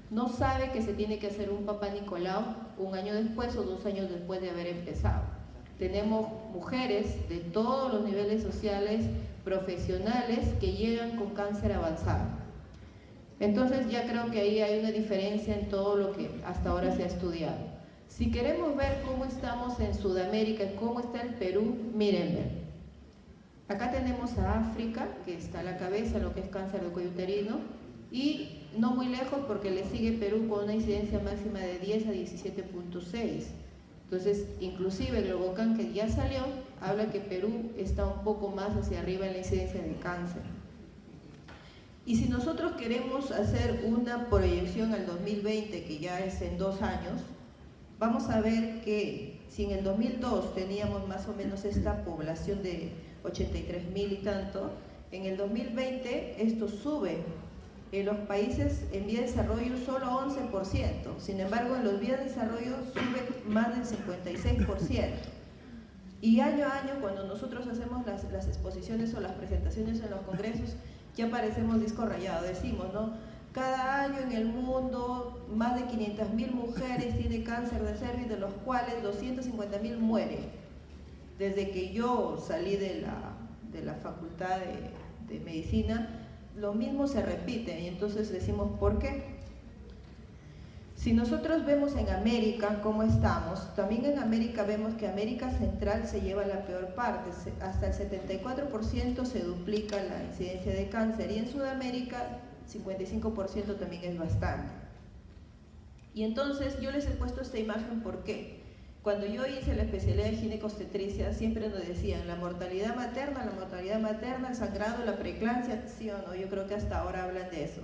no sabe que se tiene que hacer un papá Nicolau un año después o 2 años después de haber empezado. Tenemos mujeres de todos los niveles sociales, profesionales, que llegan con cáncer avanzado. Entonces ya creo que ahí hay una diferencia en todo lo que hasta ahora se ha estudiado. Si queremos ver cómo estamos en Sudamérica, cómo está el Perú, miren. Acá tenemos a África, que está a la cabeza en lo que es cáncer de cuello uterino, y no muy lejos porque le sigue Perú con una incidencia máxima de 10 a 17.6. Entonces, inclusive el Globocán que ya salió, habla que Perú está un poco más hacia arriba en la incidencia de cáncer. Y si nosotros queremos hacer una proyección al 2020, que ya es en 2 años, vamos a ver que si en el 2002 teníamos más o menos esta población de 83.000 y tanto, en el 2020 esto sube. En los países en vía de desarrollo solo 11%, sin embargo en los vías de desarrollo sube más del 56%. Y año a año, cuando nosotros hacemos las exposiciones o las presentaciones en los congresos, ya parecemos disco rayado, decimos, ¿no? Cada año en el mundo más de 500.000 mujeres tienen cáncer de cervix, de los cuales 250.000 mueren. Desde que yo salí de la facultad de medicina, lo mismo se repite, y entonces decimos, ¿por qué? Si nosotros vemos en América cómo estamos, también en América vemos que América Central se lleva la peor parte, hasta el 74% se duplica la incidencia de cáncer, y en Sudamérica 55% también es bastante. Y entonces yo les he puesto esta imagen, ¿por qué? Cuando yo hice la especialidad de ginecobstetricia, siempre nos decían la mortalidad materna, el sangrado, la preeclampsia, ¿sí o no? Yo creo que hasta ahora hablan de eso.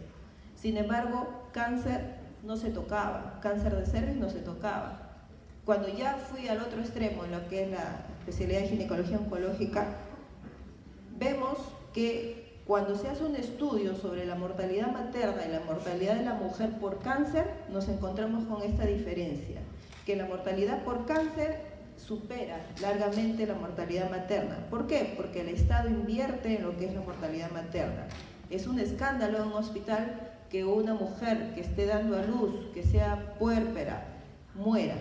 Sin embargo, cáncer no se tocaba, cáncer de cervix no se tocaba. Cuando ya fui al otro extremo, en lo que es la especialidad de ginecología oncológica, vemos que cuando se hace un estudio sobre la mortalidad materna y la mortalidad de la mujer por cáncer, nos encontramos con esta diferencia, que la mortalidad por cáncer supera largamente la mortalidad materna. ¿Por qué? Porque el Estado invierte en lo que es la mortalidad materna. Es un escándalo en un hospital que una mujer que esté dando a luz, que sea puérpera, muera,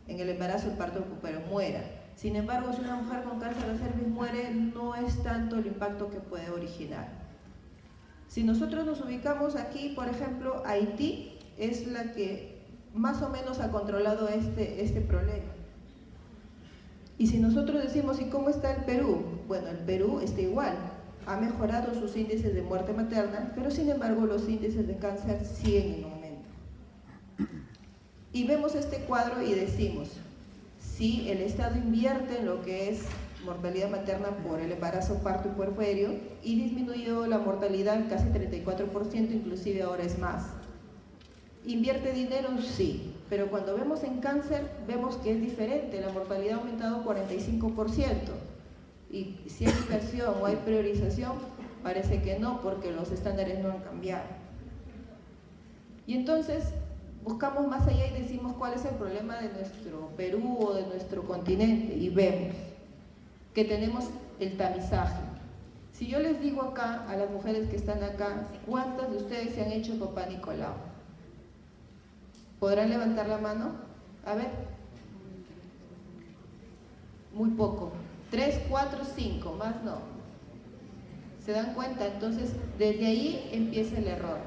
en el embarazo, el parto, pero muera. Sin embargo, si una mujer con cáncer de cervix muere, no es tanto el impacto que puede originar. Si nosotros nos ubicamos aquí, por ejemplo, Haití es la que más o menos ha controlado este problema. Y si nosotros decimos, ¿y cómo está el Perú? Bueno, el Perú está igual. Ha mejorado sus índices de muerte materna, pero sin embargo los índices de cáncer siguen en aumento. Y vemos este cuadro y decimos, si el Estado invierte en lo que es mortalidad materna por el embarazo, parto y puerperio, y disminuyó la mortalidad casi 34%, inclusive ahora es más. ¿Invierte dinero? Sí, pero cuando vemos en cáncer, vemos que es diferente, la mortalidad ha aumentado 45%. Y si hay inversión o hay priorización, parece que no, porque los estándares no han cambiado. Y entonces buscamos más allá y decimos cuál es el problema de nuestro Perú o de nuestro continente, y vemos que tenemos el tamizaje. Si yo les digo acá, a las mujeres que están acá, ¿cuántas de ustedes se han hecho papá Nicolau? ¿Podrán levantar la mano? A ver. Muy poco. 3, 4, 5, más no. ¿Se dan cuenta? Entonces, desde ahí empieza el error.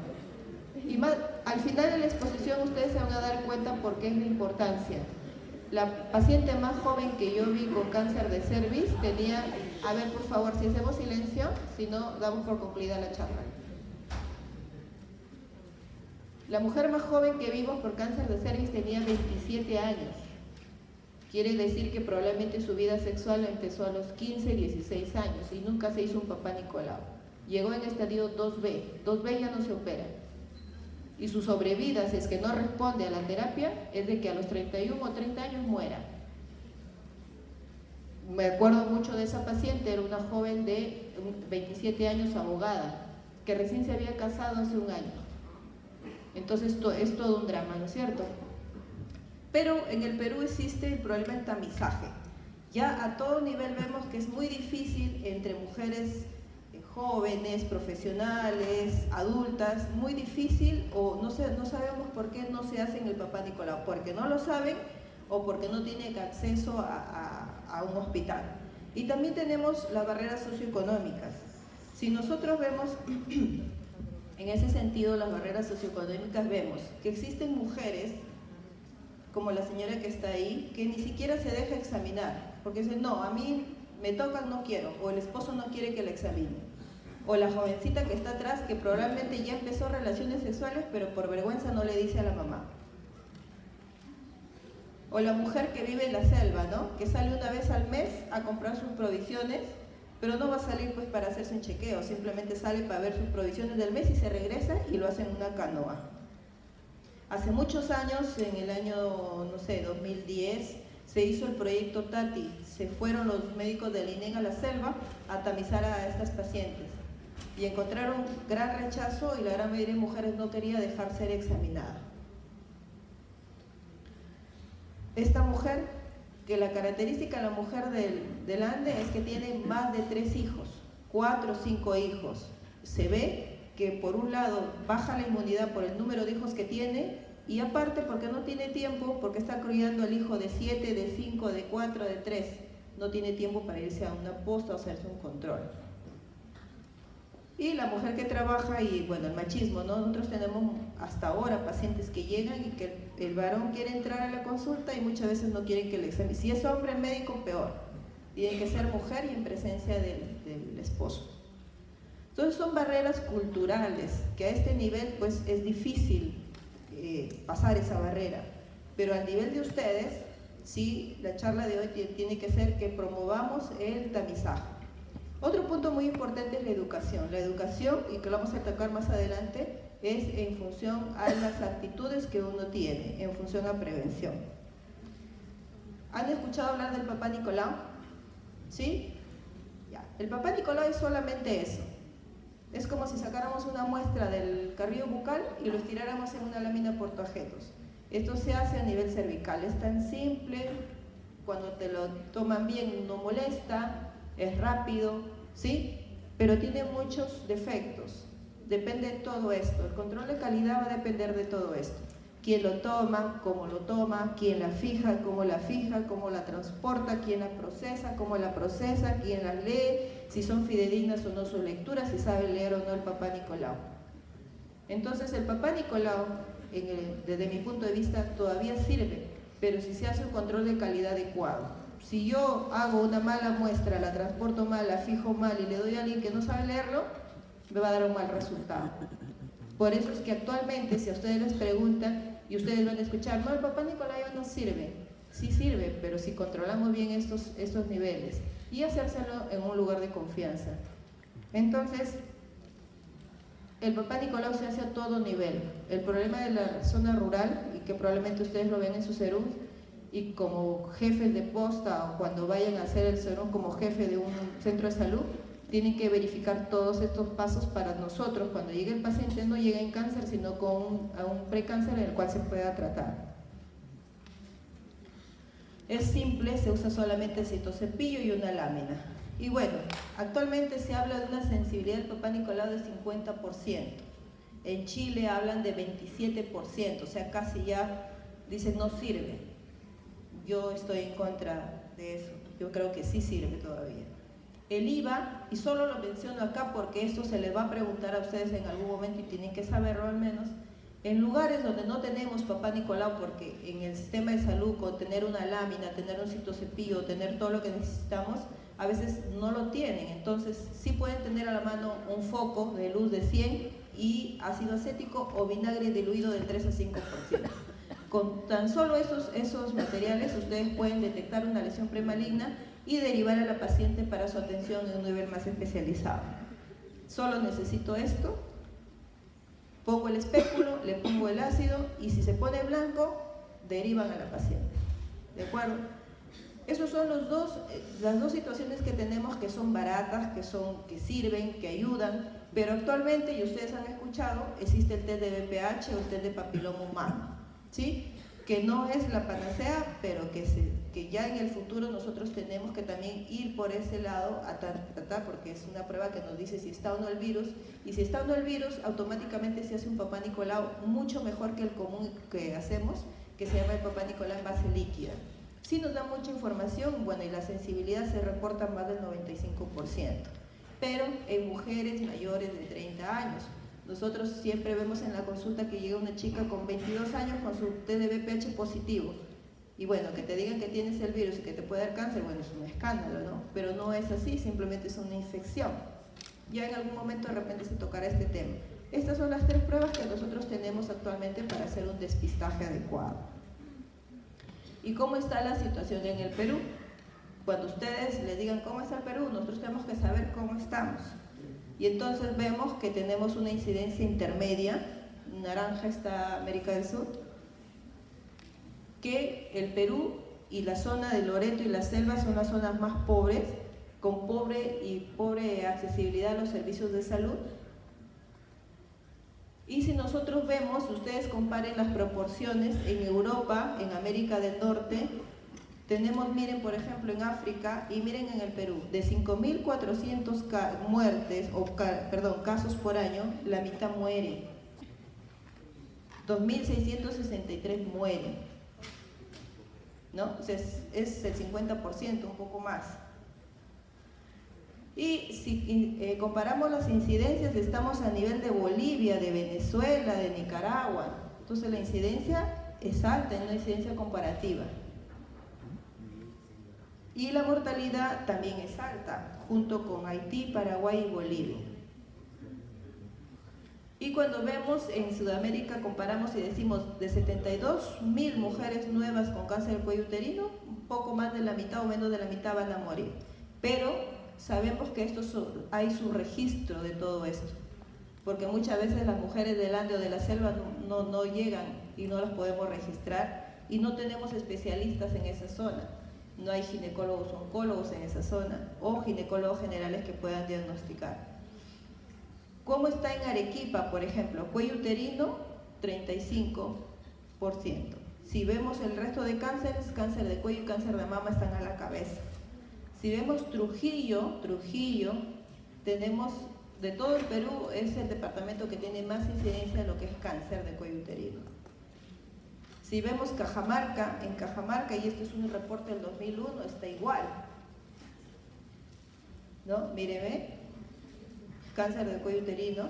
Y más, al final de la exposición ustedes se van a dar cuenta por qué es la importancia. La paciente más joven que yo vi con cáncer de cervix tenía, a ver por favor, si hacemos silencio, si no, damos por concluida la charla. La mujer más joven que vimos por cáncer de cervix tenía 27 años. Quiere decir que probablemente su vida sexual empezó a los 15, 16 años y nunca se hizo un papá Nicolau. Llegó en estadio 2B. 2B ya no se opera. Y su sobrevida, si es que no responde a la terapia, es de que a los 31 o 30 años muera. Me acuerdo mucho de esa paciente, era una joven de 27 años, abogada, que recién se había casado hace un año. Entonces es todo un drama, ¿no es cierto? Pero en el Perú existe el problema del tamizaje. Ya a todo nivel vemos que es muy difícil entre mujeres jóvenes, profesionales, adultas, muy difícil, o no sabemos por qué no se hacen el papá Nicolau, porque no lo saben o porque no tienen acceso a un hospital. Y también tenemos las barreras socioeconómicas. Si nosotros vemos en ese sentido las barreras socioeconómicas, vemos que existen mujeres como la señora que está ahí, que ni siquiera se deja examinar, porque dice, no, a mí me tocan, no quiero, o el esposo no quiere que la examine. O la jovencita que está atrás, que probablemente ya empezó relaciones sexuales, pero por vergüenza no le dice a la mamá. O la mujer que vive en la selva, ¿no? Que sale una vez al mes a comprar sus provisiones, pero no va a salir pues para hacerse un chequeo, simplemente sale para ver sus provisiones del mes y se regresa y lo hace en una canoa. Hace muchos años, en el año, no sé, 2010, se hizo el proyecto Tati. Se fueron los médicos del INEN a la selva a tamizar a estas pacientes. Y encontraron gran rechazo y la gran mayoría de mujeres no quería dejar ser examinada. Esta mujer, que la característica de la mujer del Ande es que tiene más de 3 hijos, 4 o 5 hijos. se ve que por un lado baja la inmunidad por el número de hijos que tiene, y aparte porque no tiene tiempo, porque está criando al hijo de 7, de 5, de 4, de 3, no tiene tiempo para irse a una posta o hacerse un control. Y la mujer que trabaja, y bueno, el machismo, ¿no? Nosotros tenemos hasta ahora pacientes que llegan y que el varón quiere entrar a la consulta y muchas veces no quieren que le examine. Si es hombre, el médico, peor. Tiene que ser mujer y en presencia del esposo. Entonces son barreras culturales que a este nivel pues es difícil pasar esa barrera. Pero al nivel de ustedes, sí, la charla de hoy tiene que ser que promovamos el tamizaje. Otro punto muy importante es la educación. La educación, y que lo vamos a tocar más adelante, es en función a las actitudes que uno tiene, en función a prevención. ¿Han escuchado hablar del Papá Nicolau? ¿Sí? Ya. El Papá Nicolau es solamente eso. Es como si sacáramos una muestra del carrillo bucal y lo estiráramos en una lámina portaobjetos. Esto se hace a nivel cervical. Es tan simple, cuando te lo toman bien no molesta, es rápido, ¿sí? Pero tiene muchos defectos. Depende de todo esto. El control de calidad va a depender de todo esto. Quién lo toma, cómo lo toma, quién la fija, cómo la transporta, quién la procesa, cómo la procesa, quién las lee, si son fidedignas o no sus lecturas, si sabe leer o no el Papá Nicolau. Entonces el Papá Nicolau, desde mi punto de vista, todavía sirve, pero si se hace un control de calidad adecuado. Si yo hago una mala muestra, la transporto mal, la fijo mal y le doy a alguien que no sabe leerlo, me va a dar un mal resultado. Por eso es que actualmente, si a ustedes les preguntan y ustedes van a escuchar, no, el Papá Nicolau no sirve. Sí sirve, pero si controlamos bien estos niveles y hacérselo en un lugar de confianza. Entonces, el Papá Nicolau se hace a todo nivel. El problema de la zona rural, y que probablemente ustedes lo ven en su serum, y como jefes de posta o cuando vayan a hacer el serum como jefe de un centro de salud, tienen que verificar todos estos pasos para nosotros, cuando llegue el paciente, no llegue en cáncer, sino a un precáncer en el cual se pueda tratar. Es simple, se usa solamente citocepillo y una lámina. Y bueno, actualmente se habla de una sensibilidad del Papá Nicolau de 50%. En Chile hablan de 27%, o sea, casi ya dicen no sirve. Yo estoy en contra de eso, yo creo que sí sirve todavía. El IVA, y solo lo menciono acá porque esto se les va a preguntar a ustedes en algún momento y tienen que saberlo al menos, en lugares donde no tenemos Papá Nicolau, porque en el sistema de salud con tener una lámina, tener un citocepillo, tener todo lo que necesitamos, a veces no lo tienen, entonces sí pueden tener a la mano un foco de luz de 100 y ácido acético o vinagre diluido del 3 a 5%. Con tan solo esos materiales ustedes pueden detectar una lesión premaligna y derivar a la paciente para su atención en un nivel más especializado. Solo necesito esto, pongo el espéculo, le pongo el ácido y si se pone blanco, derivan a la paciente. ¿De acuerdo? Esas son las dos situaciones que tenemos que son baratas, que sirven, que ayudan, pero actualmente, y ustedes han escuchado, existe el test de BPH o el test de papiloma humano, ¿sí? Que no es la panacea, pero que ya en el futuro nosotros tenemos que también ir por ese lado a tratar, porque es una prueba que nos dice si está o no el virus, y si está o no el virus, automáticamente se hace un Papá Nicolau mucho mejor que el común que hacemos, que se llama el Papá Nicolau en base líquida. Sí nos da mucha información, bueno, y la sensibilidad se reporta más del 95%, pero en mujeres mayores de 30 años. Nosotros siempre vemos en la consulta que llega una chica con 22 años con su test de BPH positivo. Y bueno, que te digan que tienes el virus y que te puede dar cáncer, bueno, es un escándalo, ¿no? Pero no es así, simplemente es una infección. Ya en algún momento de repente se tocará este tema. Estas son las 3 pruebas que nosotros tenemos actualmente para hacer un despistaje adecuado. ¿Y cómo está la situación en el Perú? Cuando ustedes les digan cómo está el Perú, nosotros tenemos que saber cómo estamos. Y entonces vemos que tenemos una incidencia intermedia, naranja está América del Sur, que el Perú y la zona de Loreto y la selva son las zonas más pobres, con pobre accesibilidad a los servicios de salud. Y si nosotros vemos, ustedes comparen las proporciones en Europa, en América del Norte, Tenemos, miren, por ejemplo, en África y miren en el Perú, de 5.400 muertes, casos por año, la mitad muere. 2.663 mueren, ¿no? O sea, es el 50%, un poco más. Y si comparamos las incidencias, estamos a nivel de Bolivia, de Venezuela, de Nicaragua. Entonces la incidencia es alta, es una incidencia comparativa. Y la mortalidad también es alta, junto con Haití, Paraguay y Bolivia. Y cuando vemos en Sudamérica, comparamos y decimos de 72.000 mujeres nuevas con cáncer de cuello uterino, un poco más de la mitad o menos de la mitad van a morir. Pero sabemos que hay su registro de todo esto, porque muchas veces las mujeres del Ande o de la selva no llegan y no las podemos registrar y no tenemos especialistas en esa zona. No hay ginecólogos o oncólogos en esa zona o ginecólogos generales que puedan diagnosticar. ¿Cómo está en Arequipa, por ejemplo? Cuello uterino, 35%. Si vemos el resto de cánceres, cáncer de cuello y cáncer de mama están a la cabeza. Si vemos Trujillo, tenemos, de todo el Perú, es el departamento que tiene más incidencia de lo que es cáncer de cuello uterino. Si vemos Cajamarca, en Cajamarca, y este es un reporte del 2001, está igual, ¿no? Míreme, cáncer de cuello uterino.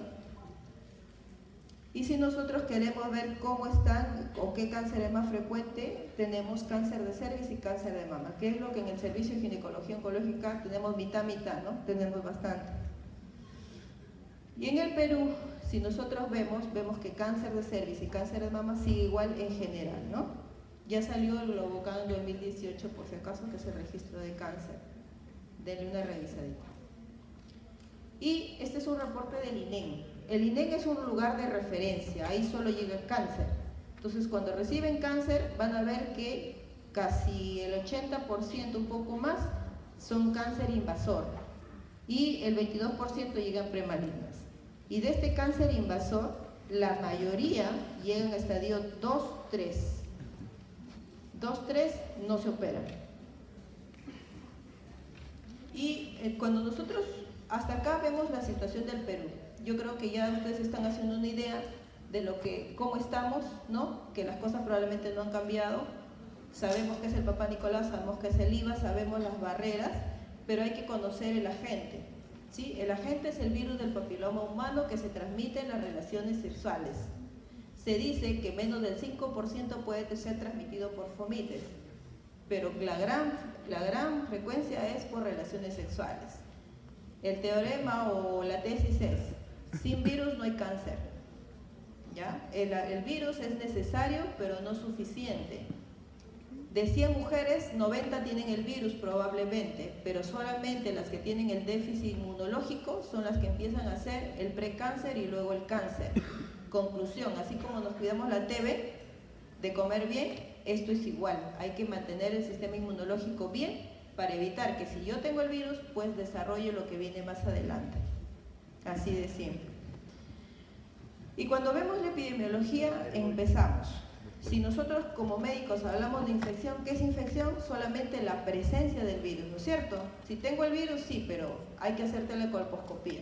Y si nosotros queremos ver cómo están o qué cáncer es más frecuente, tenemos cáncer de cervix y cáncer de mama, que es lo que en el servicio de ginecología oncológica tenemos mitad-mitad, ¿no? Tenemos bastante. Y en el Perú, si nosotros vemos que cáncer de cervix y cáncer de mama sigue igual en general, ¿no? Ya salió el Globocán en 2018, por si acaso, que es el registro de cáncer. Denle una revisadita. Y este es un reporte del INEM. El INEM es un lugar de referencia, ahí solo llega el cáncer. Entonces, cuando reciben cáncer, van a ver que casi el 80%, un poco más, son cáncer invasor. Y el 22% llegan premalignas. Y de este cáncer invasor, la mayoría llegan a estadio 2-3. 2-3 no se operan. Y cuando nosotros, hasta acá vemos la situación del Perú. Yo creo que ya ustedes están haciendo una idea de cómo estamos, ¿no? Que las cosas probablemente no han cambiado. Sabemos qué es el Papá Nicolás, sabemos qué es el IVA, sabemos las barreras, pero hay que conocer el agente. ¿Sí? El agente es el virus del papiloma humano que se transmite en las relaciones sexuales. Se dice que menos del 5% puede ser transmitido por fomites, pero la gran frecuencia es por relaciones sexuales. El teorema o la tesis es: sin virus no hay cáncer. ¿Ya? El virus es necesario, pero no suficiente. De 100 mujeres, 90 tienen el virus probablemente, pero solamente las que tienen el déficit inmunológico son las que empiezan a hacer el precáncer y luego el cáncer. Conclusión: así como nos cuidamos la TB de comer bien, esto es igual. Hay que mantener el sistema inmunológico bien para evitar que si yo tengo el virus, pues desarrolle lo que viene más adelante. Así de simple. Y cuando vemos la epidemiología, empezamos. Si nosotros como médicos hablamos de infección, ¿qué es infección? Solamente la presencia del virus, ¿no es cierto? Si tengo el virus, sí, pero hay que hacerte la colposcopía.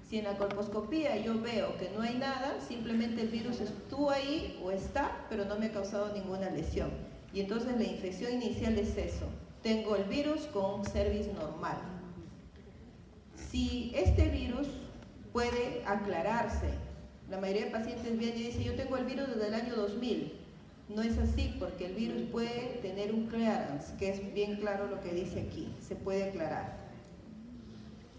Si en la colposcopía yo veo que no hay nada, simplemente el virus estuvo ahí o está, pero no me ha causado ninguna lesión. Y entonces la infección inicial es eso. Tengo el virus con un cervix normal. Si este virus puede aclararse, la mayoría de pacientes vienen y dicen: yo tengo el virus desde el año 2000. No es así, porque el virus puede tener un clearance, que es bien claro lo que dice aquí, se puede aclarar.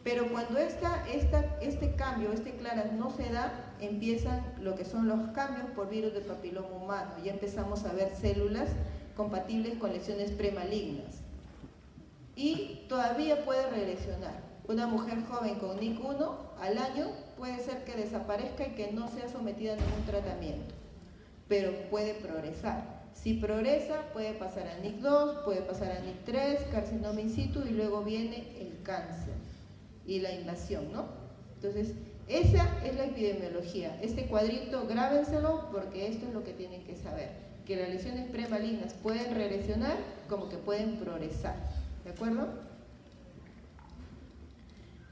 Pero cuando este cambio, este clearance no se da, empiezan lo que son los cambios por virus del papiloma humano. Ya empezamos a ver células compatibles con lesiones premalignas. Y todavía puede regresionar. Una mujer joven con NIC1 al año puede ser que desaparezca y que no sea sometida a ningún tratamiento, pero puede progresar. Si progresa, puede pasar a NIC2, puede pasar a NIC3, carcinoma in situ, y luego viene el cáncer y la invasión, ¿no? Entonces, esa es la epidemiología. Este cuadrito, grábenselo, porque esto es lo que tienen que saber. que las lesiones premalignas pueden regresionar como que pueden progresar, ¿de acuerdo?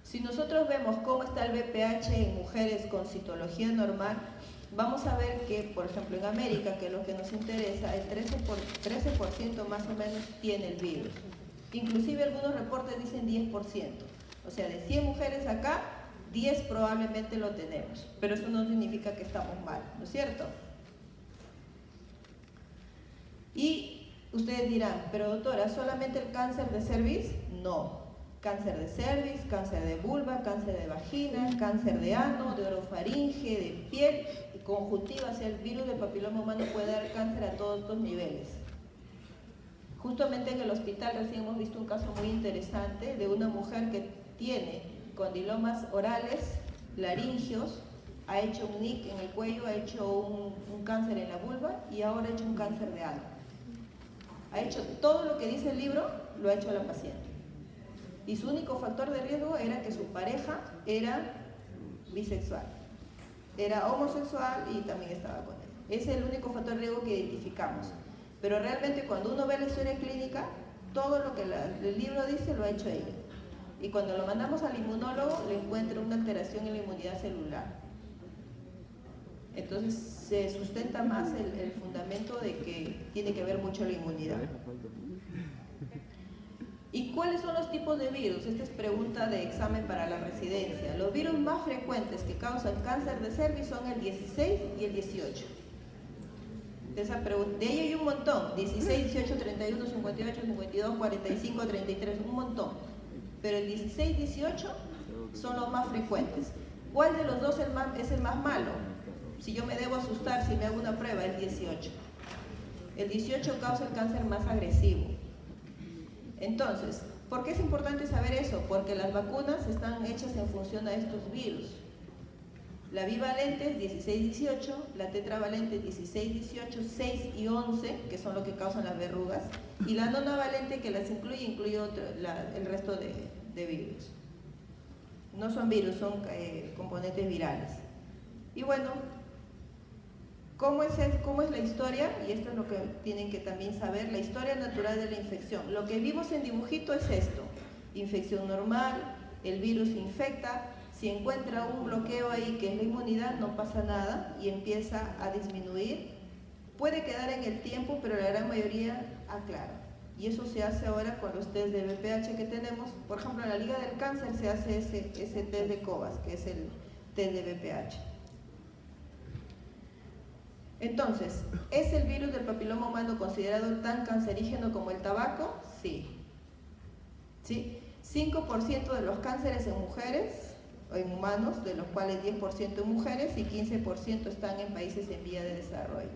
Si nosotros vemos cómo está el BPH en mujeres con citología normal, vamos a ver que, por ejemplo, en América, que es lo que nos interesa, el 13% más o menos tiene el virus. Inclusive algunos reportes dicen 10%. O sea, de 100 mujeres acá, 10 probablemente lo tenemos. Pero eso no significa que estamos mal, ¿no es cierto? Y ustedes dirán, pero doctora, ¿solamente el cáncer de cervix? No. Cáncer de cervix, cáncer de vulva, cáncer de vagina, cáncer de ano, de orofaringe, de piel, conjuntiva, o sea, el virus del papiloma humano puede dar cáncer a todos estos niveles. Justamente en el hospital recién hemos visto un caso muy interesante de una mujer que tiene condilomas orales, laringios, ha hecho un NIC en el cuello, ha hecho un cáncer en la vulva y ahora ha hecho un cáncer de ano. Ha hecho todo lo que dice el libro, lo ha hecho la paciente. Y su único factor de riesgo era que su pareja era bisexual, era homosexual y también estaba con él. Ese es el único factor de riesgo que identificamos. Pero realmente cuando uno ve la historia clínica, todo lo que el libro dice lo ha hecho ella. Y cuando lo mandamos al inmunólogo, le encuentra una alteración en la inmunidad celular. Entonces se sustenta más el fundamento de que tiene que ver mucho la inmunidad. ¿Y cuáles son los tipos de virus? Esta es pregunta de examen para la residencia. Los virus más frecuentes que causan cáncer de cervix son el 16 y el 18. De ahí hay un montón, 16, 18, 31, 58, 52, 45, 33, un montón. Pero el 16, 18 son los más frecuentes. ¿Cuál de los dos es el más malo? Si yo me debo asustar si me hago una prueba, el 18. El 18 causa el cáncer más agresivo. Entonces, ¿por qué es importante saber eso? Porque las vacunas están hechas en función a estos virus. La bivalente es 16-18, la tetravalente es 16-18, 6 y 11, que son lo que causan las verrugas, y la nonavalente, que las incluye el resto de virus. No son virus, son componentes virales. Y bueno, ¿cómo es la historia? Y esto es lo que tienen que también saber, la historia natural de la infección. Lo que vimos en dibujito es esto: infección normal, el virus infecta, si encuentra un bloqueo ahí que es la inmunidad, no pasa nada y empieza a disminuir. Puede quedar en el tiempo, pero la gran mayoría aclara. Y eso se hace ahora con los test de BPH que tenemos. Por ejemplo, en la Liga del Cáncer se hace ese test de COVAS, que es el test de BPH. Entonces, ¿es el virus del papiloma humano considerado tan cancerígeno como el tabaco? Sí. ¿Sí? 5% de los cánceres en mujeres o en humanos, de los cuales 10% en mujeres y 15% están en países en vía de desarrollo.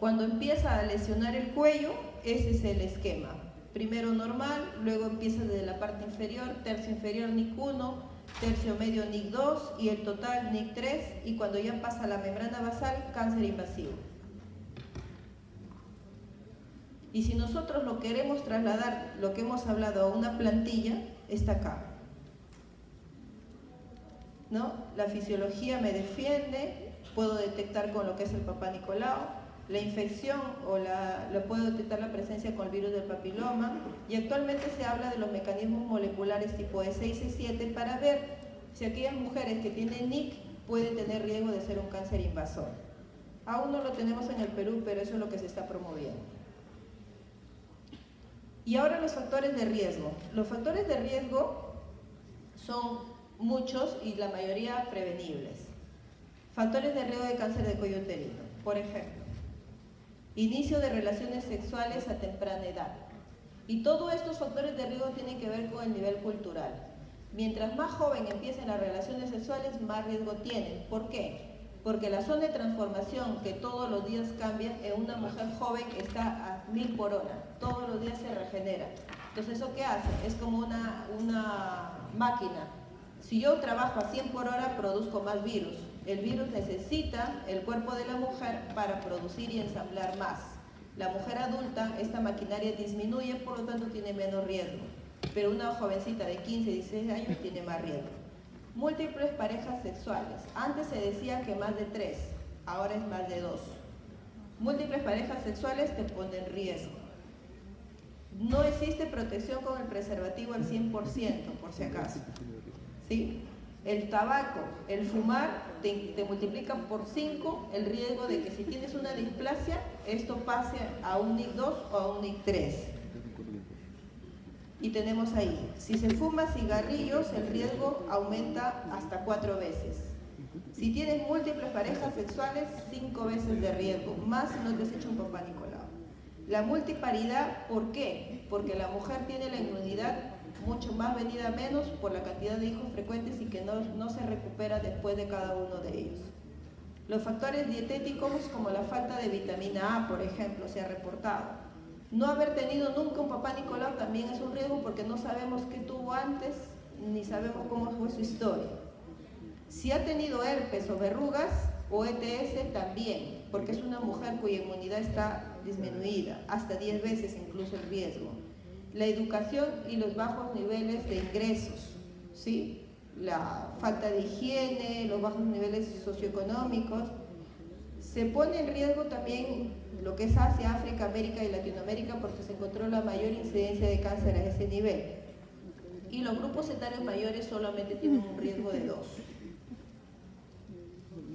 Cuando empieza a lesionar el cuello, ese es el esquema. Primero normal, luego empieza desde la parte inferior, tercio inferior NIC 1, tercio medio NIC 2 y el total NIC 3, y cuando ya pasa la membrana basal, cáncer invasivo. Y si nosotros lo queremos trasladar, lo que hemos hablado, a una plantilla, está acá, ¿no? La fisiología me defiende, puedo detectar con lo que es el Papá Nicolau, la infección lo puedo detectar la presencia con el virus del papiloma, y actualmente se habla de los mecanismos moleculares tipo E6 y E7 para ver si aquellas mujeres que tienen NIC pueden tener riesgo de ser un cáncer invasor. Aún no lo tenemos en el Perú, pero eso es lo que se está promoviendo. Y ahora los factores de riesgo. Los factores de riesgo son muchos y la mayoría prevenibles. Factores de riesgo de cáncer de cuello uterino, por ejemplo, inicio de relaciones sexuales a temprana edad. Y todos estos factores de riesgo tienen que ver con el nivel cultural. Mientras más joven empiecen las relaciones sexuales, más riesgo tienen. ¿Por qué? Porque la zona de transformación, que todos los días cambia, en una mujer joven está a 1000 por hora. Todos los días se regenera. Entonces, ¿eso qué hace? Es como una máquina. Si yo trabajo a 100 por hora, produzco más virus. El virus necesita el cuerpo de la mujer para producir y ensamblar más. La mujer adulta, esta maquinaria disminuye, por lo tanto tiene menos riesgo. Pero una jovencita de 15, 16 años tiene más riesgo. Múltiples parejas sexuales. Antes se decía que más de 3. ahora es más de 2. Múltiples parejas sexuales te ponen en riesgo. No existe protección con el preservativo al 100%, por si acaso. ¿Sí? El tabaco, el fumar, te multiplica por 5 el riesgo de que si tienes una displasia, esto pase a un NIC2 o a un NIC3. Y tenemos ahí, si se fuma cigarrillos, el riesgo aumenta hasta 4 veces. Si tienes múltiples parejas sexuales, 5 veces de riesgo, más si no te has hecho un papá Nicolau. La multiparidad, ¿por qué? Porque la mujer tiene la inmunidad mucho más venida menos por la cantidad de hijos frecuentes y que no se recupera después de cada uno de ellos. Los factores dietéticos como la falta de vitamina A, por ejemplo, se ha reportado. No haber tenido nunca un papá Nicolau también es un riesgo porque no sabemos qué tuvo antes ni sabemos cómo fue su historia. Si ha tenido herpes o verrugas o ETS también, porque es una mujer cuya inmunidad está disminuida, hasta 10 veces incluso el riesgo. La educación y los bajos niveles de ingresos, ¿sí? La falta de higiene, los bajos niveles socioeconómicos. Se pone en riesgo también lo que es Asia, África, América y Latinoamérica porque se encontró la mayor incidencia de cáncer a ese nivel. Y los grupos etarios mayores solamente tienen un riesgo de 2.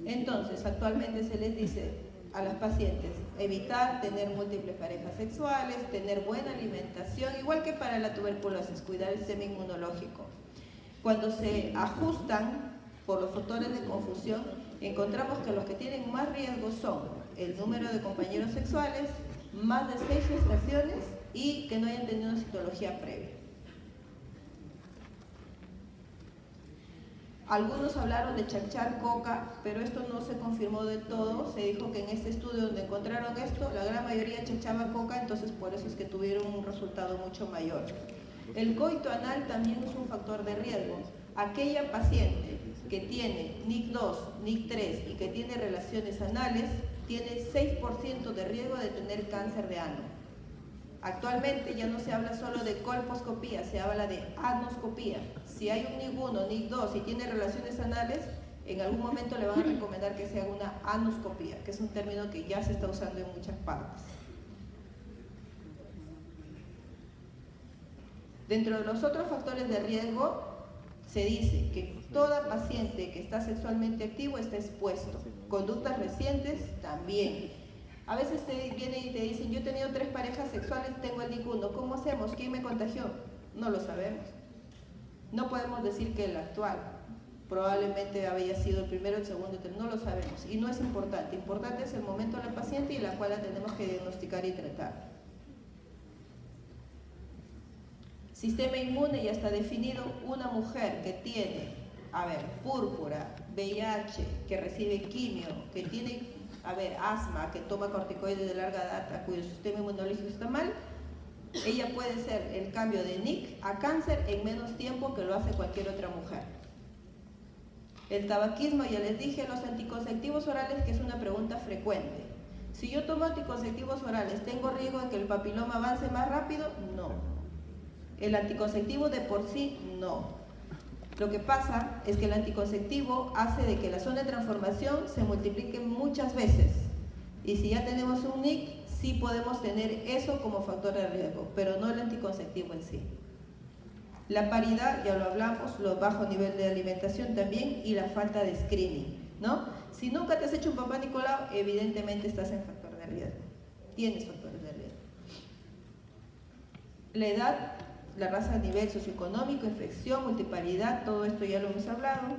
Entonces, actualmente se les dice a las pacientes evitar tener múltiples parejas sexuales, tener buena alimentación, igual que para la tuberculosis, cuidar el sistema inmunológico. Cuando se ajustan por los factores de confusión, encontramos que los que tienen más riesgo son el número de compañeros sexuales, más de 6 gestaciones y que no hayan tenido una citología previa. Algunos hablaron de chachar coca, pero esto no se confirmó del todo. Se dijo que en este estudio donde encontraron esto, la gran mayoría chachaba coca, entonces por eso es que tuvieron un resultado mucho mayor. El coito anal también es un factor de riesgo. Aquella paciente que tiene NIC2, NIC3 y que tiene relaciones anales, tiene 6% de riesgo de tener cáncer de ano. Actualmente ya no se habla solo de colposcopía, se habla de anoscopía. Si hay un NIC1, NIC2 y tiene relaciones anales, en algún momento le van a recomendar que se haga una anoscopía, que es un término que ya se está usando en muchas partes. Dentro de los otros factores de riesgo, se dice que toda paciente que está sexualmente activo está expuesto. Conductas recientes también. A veces te vienen y te dicen, yo he tenido 3 parejas sexuales, tengo el NIC1, ¿cómo hacemos? ¿Quién me contagió? No lo sabemos. No podemos decir que el actual probablemente había sido el primero, el segundo, no lo sabemos. Y no es importante. Importante es el momento de la paciente y en la cual la tenemos que diagnosticar y tratar. Sistema inmune ya está definido. Una mujer que tiene, púrpura, VIH, que recibe quimio, que tiene asma, que toma corticoides de larga data, cuyo sistema inmunológico está mal, ella puede ser el cambio de NIC a cáncer en menos tiempo que lo hace cualquier otra mujer. El tabaquismo, ya les dije, los anticonceptivos orales, que es una pregunta frecuente. Si yo tomo anticonceptivos orales, ¿tengo riesgo de que el papiloma avance más rápido? No. El anticonceptivo de por sí, no. Lo que pasa es que el anticonceptivo hace de que la zona de transformación se multiplique muchas veces. Y si ya tenemos un NIC, sí podemos tener eso como factor de riesgo, pero no el anticonceptivo en sí. La paridad, ya lo hablamos, los bajos niveles de alimentación también y la falta de screening, ¿no? Si nunca te has hecho un papá Nicolau, evidentemente estás en factor de riesgo. Tienes factores de riesgo. La edad, la raza a nivel socioeconómico, infección, multiparidad, todo esto ya lo hemos hablado.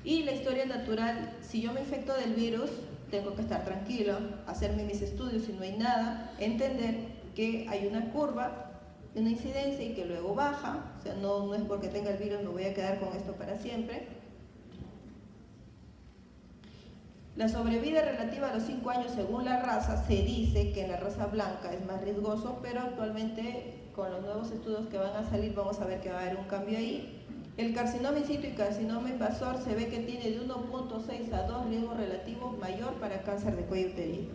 Y la historia natural, si yo me infecto del virus, tengo que estar tranquilo, hacerme mis estudios si no hay nada, entender que hay una curva, una incidencia y que luego baja, o sea, no es porque tenga el virus me voy a quedar con esto para siempre. La sobrevida relativa a los 5 años según la raza, se dice que en la raza blanca es más riesgoso, pero actualmente con los nuevos estudios que van a salir vamos a ver que va a haber un cambio ahí. El carcinoma in situ y carcinoma invasor se ve que tiene de 1.6 a 2 riesgo relativo mayor para cáncer de cuello uterino.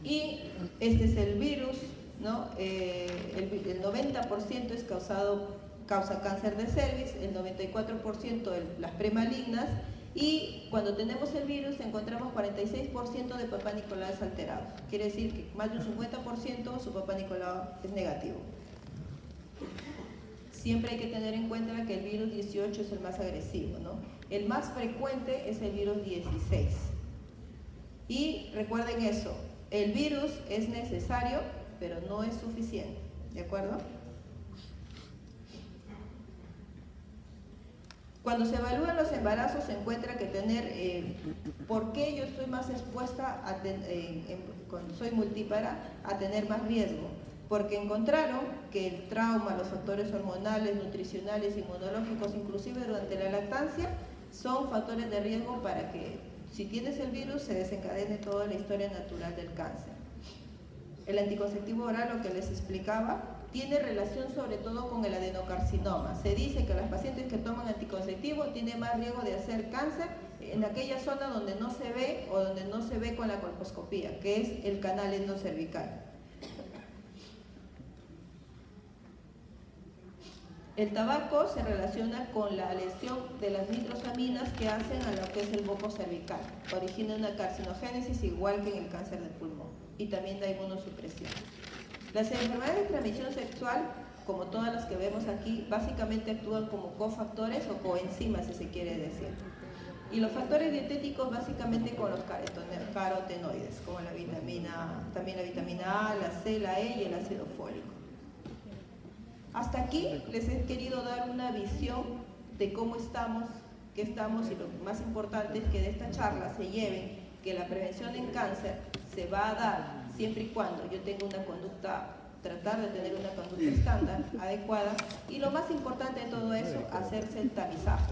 Y este es el virus, ¿no? El 90% es causado causa cáncer de cervix, el 94% las premalignas, y cuando tenemos el virus encontramos 46% de Papá Nicolau alterados. Quiere decir que más de un 50% su Papá Nicolau es negativo. Siempre hay que tener en cuenta que el virus 18 es el más agresivo, ¿no? El más frecuente es el virus 16. Y recuerden eso, el virus es necesario, pero no es suficiente, ¿de acuerdo? Cuando se evalúan los embarazos se encuentra que ¿por qué yo estoy más expuesta cuando soy multípara a tener más riesgo? Porque encontraron que el trauma, los factores hormonales, nutricionales, inmunológicos, inclusive durante la lactancia, son factores de riesgo para que si tienes el virus se desencadene toda la historia natural del cáncer. El anticonceptivo oral, lo que les explicaba, tiene relación sobre todo con el adenocarcinoma. Se dice que las pacientes que toman anticonceptivo tienen más riesgo de hacer cáncer en aquella zona donde no se ve o donde no se ve con la colposcopía, que es el canal endocervical. El tabaco se relaciona con la lesión de las nitrosaminas que hacen a lo que es el boco cervical. Origina una carcinogénesis igual que en el cáncer de pulmón y también da inmunosupresión. Las enfermedades de transmisión sexual, como todas las que vemos aquí, básicamente actúan como cofactores o coenzimas, si se quiere decir. Y los factores dietéticos básicamente con los carotenoides, como también la vitamina A, la C, la E y el ácido fólico. Hasta aquí les he querido dar una visión de cómo estamos, qué estamos, y lo más importante es que de esta charla se lleven que la prevención en cáncer se va a dar siempre y cuando yo tenga una conducta, tratar de tener una conducta estándar, adecuada, y lo más importante de todo eso, hacerse el tamizaje,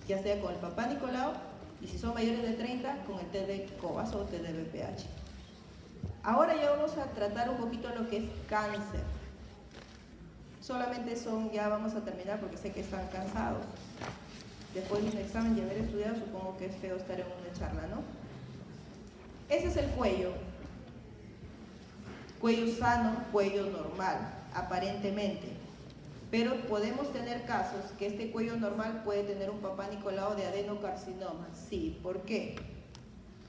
ya sea con el Papá Nicolau, y si son mayores de 30, con el test de COVAS o test de VPH. Ahora ya vamos a tratar un poquito lo que es cáncer. Solamente ya vamos a terminar porque sé que están cansados. Después de un examen y haber estudiado, supongo que es feo estar en una charla, ¿no? Ese es el cuello. Cuello sano, cuello normal, aparentemente. Pero podemos tener casos que este cuello normal puede tener un Papá Nicolau de adenocarcinoma. Sí, ¿por qué?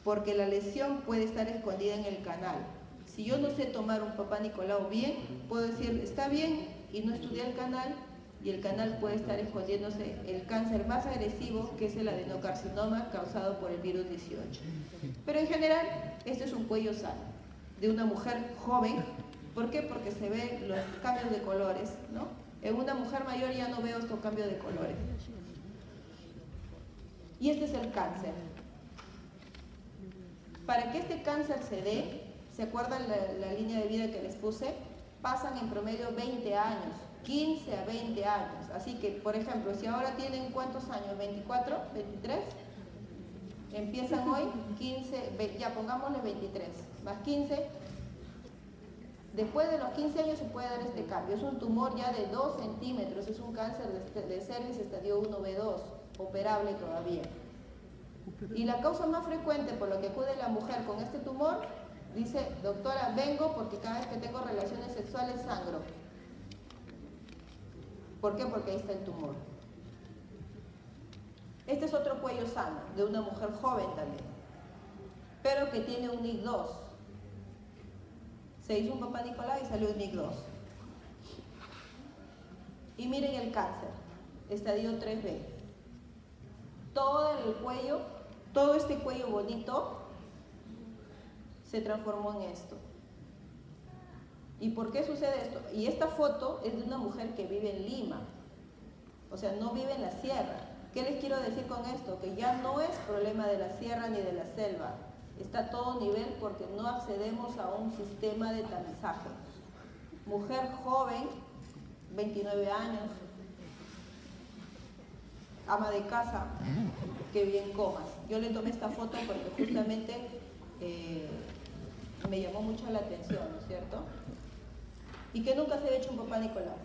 Porque la lesión puede estar escondida en el canal. Si yo no sé tomar un Papá Nicolau bien, puedo decir, está bien, y no estudié el canal, y el canal puede estar escondiéndose el cáncer más agresivo, que es el adenocarcinoma causado por el virus 18. Pero en general, este es un cuello sano, de una mujer joven. ¿Por qué? Porque se ven los cambios de colores, ¿no? En una mujer mayor ya no veo estos cambios de colores. Y este es el cáncer. Para que este cáncer se dé, ¿se acuerdan la línea de vida que les puse? Pasan en promedio 20 años, 15 a 20 años. Así que, por ejemplo, si ahora tienen ¿cuántos años? ¿24? ¿23? Empiezan hoy, 15, ya pongámosle 23, más 15. Después de los 15 años se puede dar este cambio. Es un tumor ya de 2 centímetros, es un cáncer de cervix estadio 1B2, operable todavía. Y la causa más frecuente por la que acude la mujer con este tumor, dice, doctora, vengo porque cada vez que tengo relaciones sexuales sangro. ¿Por qué? Porque ahí está el tumor. Este es otro cuello sano, de una mujer joven también, pero que tiene un NIC2. Se hizo un Papá Nicolau y salió un NIC2. Y miren el cáncer, estadio 3B. Todo el cuello, todo este cuello bonito, se transformó en esto. ¿Y por qué sucede esto? Y esta foto es de una mujer que vive en Lima, o sea, no vive en la sierra. ¿Qué les quiero decir con esto? Que ya no es problema de la sierra ni de la selva, está a todo nivel porque no accedemos a un sistema de tamizaje. Mujer joven, 29 años, ama de casa, que vive en Comas. Yo le tomé esta foto porque justamente me llamó mucho la atención, ¿no es cierto? Y que nunca se había hecho un Papá Nicolau.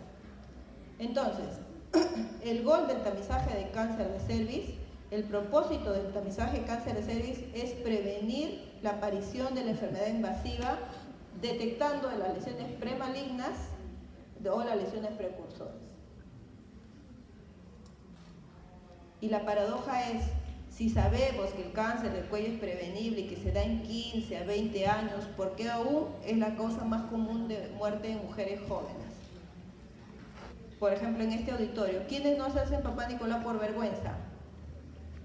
Entonces, el gol del tamizaje de cáncer de cervix, el propósito del tamizaje de cáncer de cervix es prevenir la aparición de la enfermedad invasiva, detectando las lesiones premalignas o las lesiones precursoras. Y la paradoja es, si sabemos que el cáncer del cuello es prevenible y que se da en 15 a 20 años, ¿por qué aún es la causa más común de muerte en mujeres jóvenes? Por ejemplo, en este auditorio, ¿quiénes no se hacen papá Nicolás por vergüenza?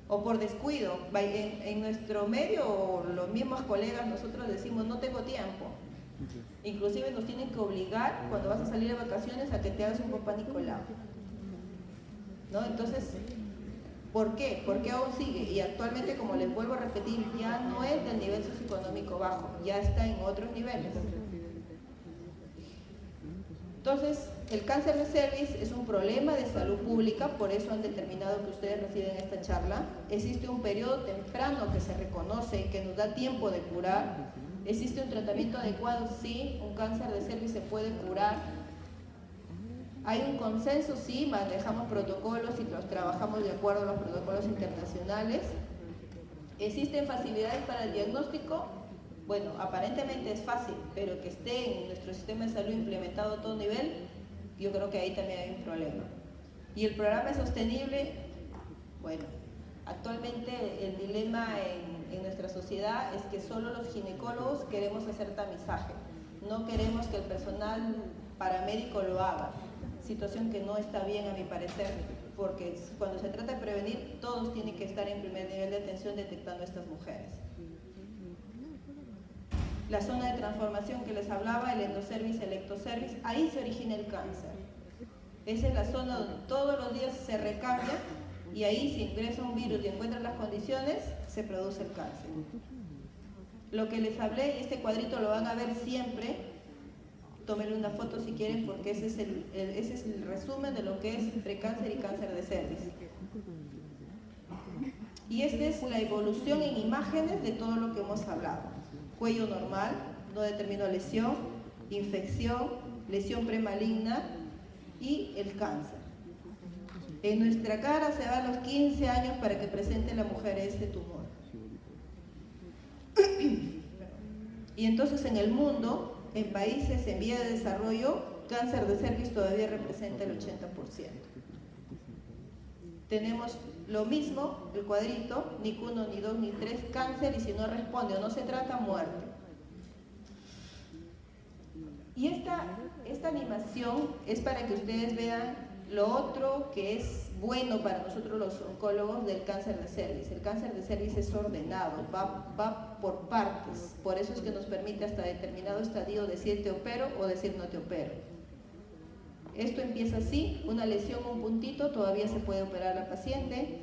O por descuido. En nuestro medio, o los mismos colegas, nosotros decimos, no tengo tiempo. Inclusive nos tienen que obligar, cuando vas a salir de vacaciones, a que te hagas un papá Nicolau, ¿no? Entonces, ¿por qué? ¿Por qué aún sigue? Y actualmente, como les vuelvo a repetir, ya no es del nivel socioeconómico bajo, ya está en otros niveles. Entonces, el cáncer de cervix es un problema de salud pública, por eso han determinado que ustedes reciben esta charla. Existe un periodo temprano que se reconoce y que nos da tiempo de curar. ¿Existe un tratamiento adecuado? Sí, un cáncer de cervix se puede curar. ¿Hay un consenso? Sí, manejamos protocolos y los trabajamos de acuerdo a los protocolos internacionales. ¿Existen facilidades para el diagnóstico? Bueno, aparentemente es fácil, pero que esté en nuestro sistema de salud implementado a todo nivel, yo creo que ahí también hay un problema. ¿Y el programa es sostenible? Bueno, actualmente el dilema en nuestra sociedad es que solo los ginecólogos queremos hacer tamizaje, no queremos que el personal paramédico lo haga, situación que no está bien a mi parecer, porque cuando se trata de prevenir, todos tienen que estar en primer nivel de atención detectando a estas mujeres. La zona de transformación que les hablaba, el endocervix, el ectocervix, ahí se origina el cáncer. Esa es la zona donde todos los días se recambia y ahí si ingresa un virus y encuentra las condiciones, se produce el cáncer. Lo que les hablé, este cuadrito lo van a ver siempre, tómenle una foto si quieren porque ese es el resumen de lo que es precáncer y cáncer de cervix. Y esta es la evolución en imágenes de todo lo que hemos hablado. Cuello normal, no determinó lesión, infección, lesión premaligna y el cáncer. En nuestra cara se va a los 15 años para que presente la mujer este tumor. Y entonces en el mundo, en países en vía de desarrollo, cáncer de cervix todavía representa el 80%. Tenemos lo mismo, el cuadrito, ni 1, ni 2, ni 3, cáncer, y si no responde o no se trata, muerte. Y esta animación es para que ustedes vean lo otro que es bueno para nosotros los oncólogos del cáncer de cervix. El cáncer de cervix es ordenado, va por partes, por eso es que nos permite hasta determinado estadio decir te opero o decir no te opero. Esto empieza así, una lesión, un puntito, todavía se puede operar a la paciente.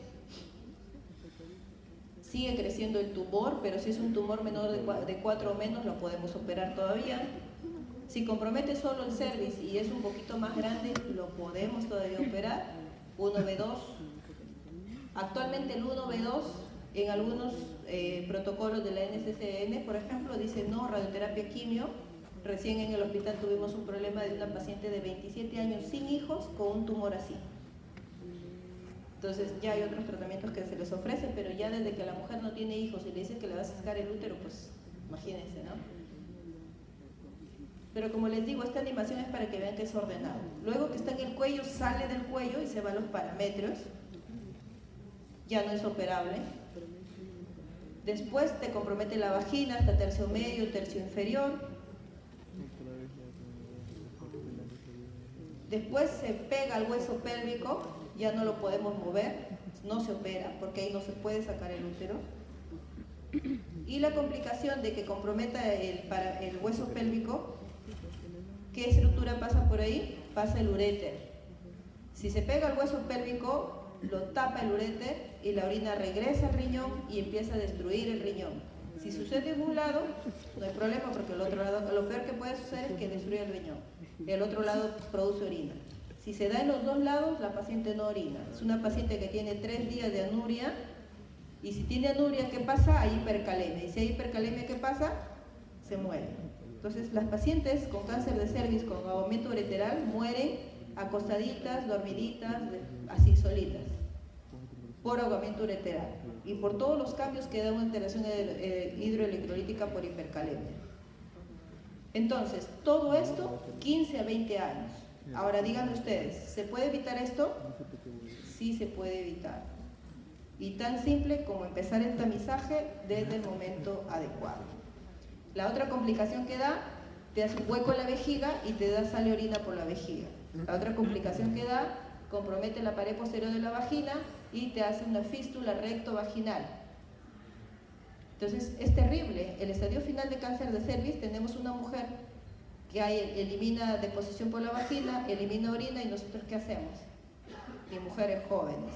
Sigue creciendo el tumor, pero si es un tumor menor de 4 o menos, lo podemos operar todavía. Si compromete solo el cervix y es un poquito más grande, lo podemos todavía operar. 1B2. Actualmente el 1B2, en algunos protocolos de la NCCN, por ejemplo, dice no, radioterapia quimio. Recién en el hospital tuvimos un problema de una paciente de 27 años sin hijos con un tumor así. Entonces ya hay otros tratamientos que se les ofrecen, pero ya desde que la mujer no tiene hijos y le dicen que le va a sacar el útero, pues imagínense, ¿no? Pero como les digo, esta animación es para que vean que es ordenado. Luego que está en el cuello, sale del cuello y se va a los parámetros. Ya no es operable. Después te compromete la vagina hasta tercio medio, tercio inferior. Después se pega al hueso pélvico, ya no lo podemos mover, no se opera porque ahí no se puede sacar el útero. Y la complicación de que comprometa el hueso pélvico, ¿qué estructura pasa por ahí? Pasa el uréter. Si se pega al hueso pélvico, lo tapa el uréter y la orina regresa al riñón y empieza a destruir el riñón. Si sucede en un lado, no hay problema porque el otro lado, lo peor que puede suceder es que destruya el riñón. El otro lado produce orina. Si se da en los dos lados, la paciente no orina. Es una paciente que tiene 3 días de anuria y si tiene anuria, ¿qué pasa? Hay hipercalemia. Y si hay hipercalemia, ¿qué pasa? Se muere. Entonces, las pacientes con cáncer de cervix, con ahogamiento ureteral, mueren acostaditas, dormiditas, así solitas, por ahogamiento ureteral y por todos los cambios que da una alteración hidroelectrolítica por hipercalemia. Entonces, todo esto, 15 a 20 años. Ahora díganme ustedes, ¿se puede evitar esto? Sí se puede evitar. y tan simple como empezar el tamizaje desde el momento adecuado. La otra complicación que da, te hace un hueco en la vejiga y te sale orina por la vejiga. La otra complicación que da, compromete la pared posterior de la vagina y te hace una fístula recto-vaginal. Entonces es terrible. El estadio final de cáncer de cervix, tenemos una mujer que elimina deposición por la vagina, elimina orina, y nosotros ¿qué hacemos? Y mujeres jóvenes.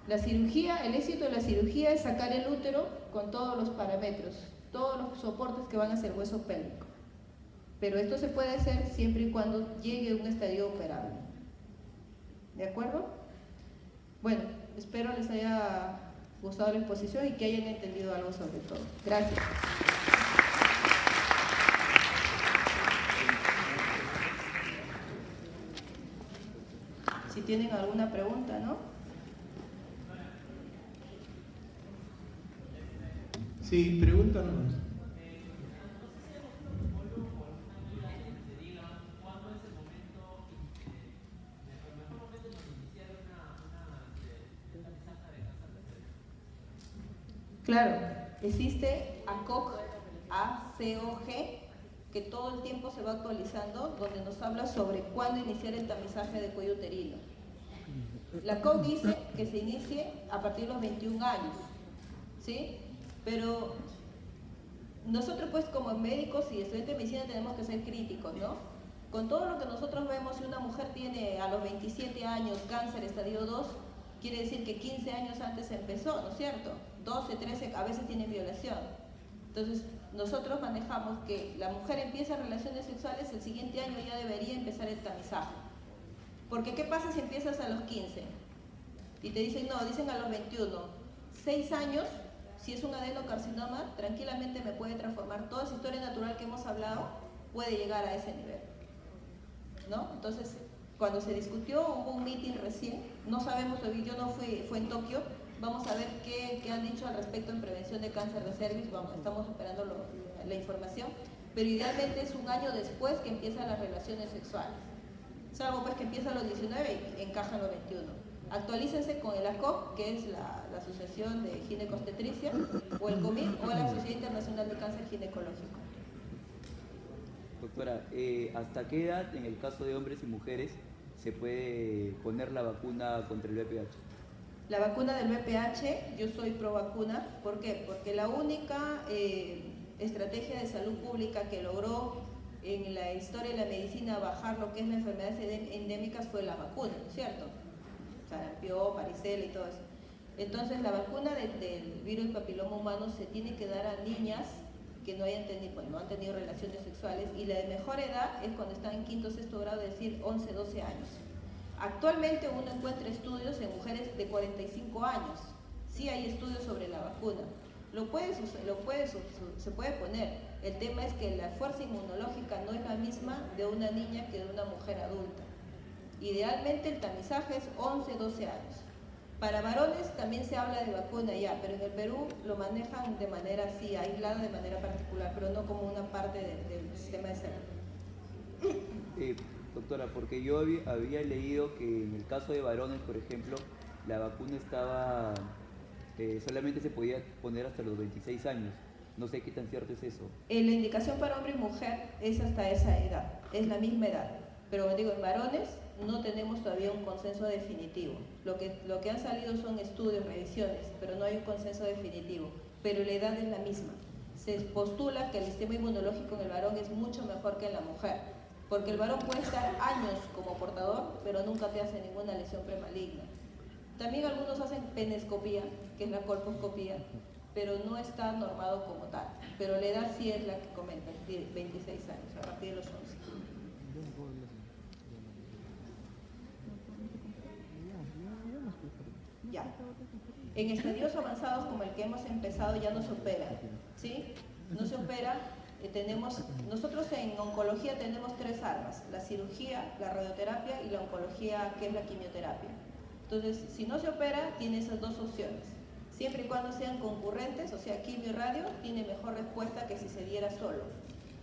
La cirugía, el éxito de la cirugía es sacar el útero con todos los parámetros, todos los soportes que van hacia el hueso pélvico. Pero esto se puede hacer siempre y cuando llegue a un estadio operable. ¿De acuerdo? Bueno, espero les haya gustado la exposición y que hayan entendido algo sobre todo. Gracias. Si tienen alguna pregunta, ¿no? Sí, pregúntanos. Claro, existe ACOG, que todo el tiempo se va actualizando, donde nos habla sobre cuándo iniciar el tamizaje de cuello uterino. La ACOG dice que se inicie a partir de los 21 años, ¿sí? Pero nosotros pues como médicos y estudiantes de medicina tenemos que ser críticos, ¿no? Con todo lo que nosotros vemos, si una mujer tiene a los 27 años cáncer estadio 2, quiere decir que 15 años antes empezó, ¿no es cierto? 12, 13, a veces tiene violación. Entonces, nosotros manejamos que la mujer empieza relaciones sexuales, el siguiente año ya debería empezar el tamizaje. Porque, ¿qué pasa si empiezas a los 15? Y te dicen, no, dicen a los 21. 6 años, si es un adenocarcinoma, tranquilamente me puede transformar. Toda esa historia natural que hemos hablado puede llegar a ese nivel, ¿no? Entonces, cuando se discutió, hubo un meeting recién, no sabemos, yo no fue en Tokio, vamos a ver qué han dicho al respecto en prevención de cáncer de cervix, estamos esperando la información, pero idealmente es un año después que empiezan las relaciones sexuales. Salvo pues que empieza a los 19 y encaja en los 21. Actualícense con el ACOG, que es la Asociación de Ginecostetricia, o el COMIG, o la Sociedad Internacional de Cáncer Ginecológico. Doctora, ¿hasta qué edad, en el caso de hombres y mujeres, se puede poner la vacuna contra el VPH? La vacuna del VPH, yo soy pro vacuna. ¿Por qué? Porque la única estrategia de salud pública que logró en la historia de la medicina bajar lo que es las enfermedades endémicas fue la vacuna, ¿no es cierto? Sarampión, varicela y todo eso. Entonces, la vacuna del virus del papiloma humano se tiene que dar a niñas que no han tenido relaciones sexuales, y la de mejor edad es cuando están en quinto o sexto grado, es decir, 11, 12 años. Actualmente uno encuentra estudios en mujeres de 45 años. Sí hay estudios sobre la vacuna. Se puede poner. El tema es que la fuerza inmunológica no es la misma de una niña que de una mujer adulta. Idealmente el tamizaje es 11, 12 años. Para varones también se habla de vacuna ya, pero en el Perú lo manejan de manera así, aislada, de manera particular, pero no como una parte del sistema de salud. Doctora, porque yo había leído que en el caso de varones, por ejemplo, la vacuna estaba solamente se podía poner hasta los 26 años. No sé qué tan cierto es eso. La indicación para hombre y mujer es hasta esa edad, es la misma edad. Pero digo, en varones no tenemos todavía un consenso definitivo. Lo que han salido son estudios, revisiones, pero no hay un consenso definitivo. Pero la edad es la misma. Se postula que el sistema inmunológico en el varón es mucho mejor que en la mujer, porque el varón puede estar años como portador, pero nunca te hace ninguna lesión premaligna. También algunos hacen penescopía, que es la colposcopía, pero no está normado como tal. Pero la edad sí es la que comenta, 26 años, a partir de los 11. Ya. En estadios avanzados como el que hemos empezado ya no se opera, ¿sí? No se opera. Nosotros en oncología tenemos 3 armas: la cirugía, la radioterapia y la oncología, que es la quimioterapia. Entonces, si no se opera, tiene esas 2 opciones. Siempre y cuando sean concurrentes, o sea, quimio y radio, tiene mejor respuesta que si se diera solo.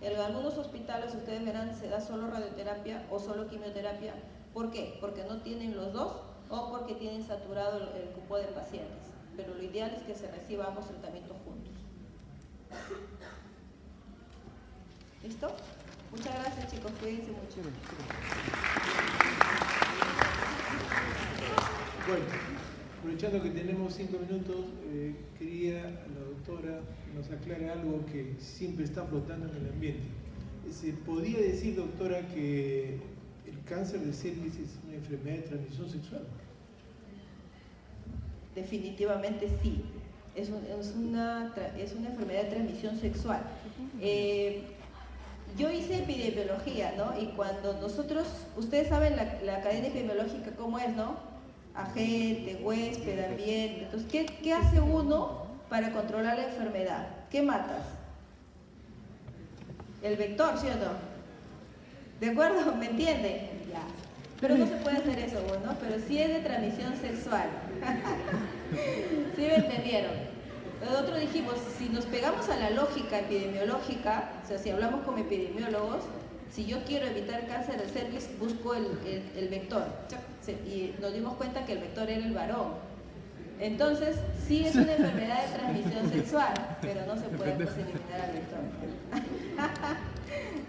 En algunos hospitales, ustedes verán, se da solo radioterapia o solo quimioterapia. ¿Por qué? Porque no tienen los dos o porque tienen saturado el cupo de pacientes. pero lo ideal es que se reciba ambos tratamientos juntos. ¿Listo? Muchas gracias, chicos, cuídense mucho. Bueno, aprovechando que tenemos 5 minutos, quería a la doctora que nos aclare algo que siempre está flotando en el ambiente. ¿Se podría decir, doctora, que el cáncer de cervix es una enfermedad de transmisión sexual? Definitivamente sí, es una enfermedad de transmisión sexual. Yo hice epidemiología, ¿no? Y cuando nosotros, ustedes saben la cadena epidemiológica cómo es, ¿no? Agente, huésped, ambiente. Entonces, ¿qué hace uno para controlar la enfermedad? ¿Qué matas? El vector, ¿sí o no? ¿De acuerdo? ¿Me entiende? Ya. Pero no se puede hacer eso, ¿no? Pero sí es de transmisión sexual. ¿Sí me entendieron? Nosotros dijimos, si nos pegamos a la lógica epidemiológica, o sea, si hablamos como epidemiólogos, si yo quiero evitar cáncer de cervix, busco el vector. Y nos dimos cuenta que el vector era el varón. Entonces, sí es una enfermedad de transmisión sexual, pero no se puede pues, eliminar al vector.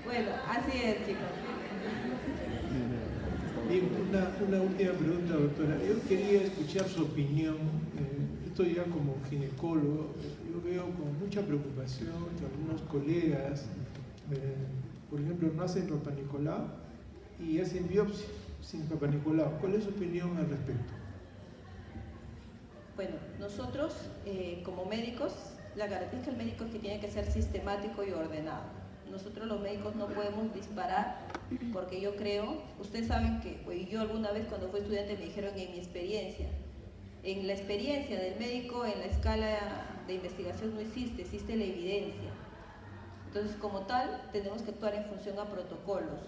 Bueno, así es, chicos. Bien, una última pregunta, doctora. Yo quería escuchar su opinión. Estoy ya como ginecólogo. Yo veo con mucha preocupación que algunos colegas, por ejemplo, no hacen Papa Nicolau y hacen biopsia sin Papa Nicolau. ¿Cuál es su opinión al respecto? Bueno, nosotros como médicos, la característica del médico es que tiene que ser sistemático y ordenado. Nosotros los médicos no podemos disparar porque yo creo, ustedes saben que yo alguna vez cuando fui estudiante me dijeron en mi experiencia, en la experiencia del médico en la escala de investigación no existe la evidencia. Entonces como tal tenemos que actuar en función a protocolos.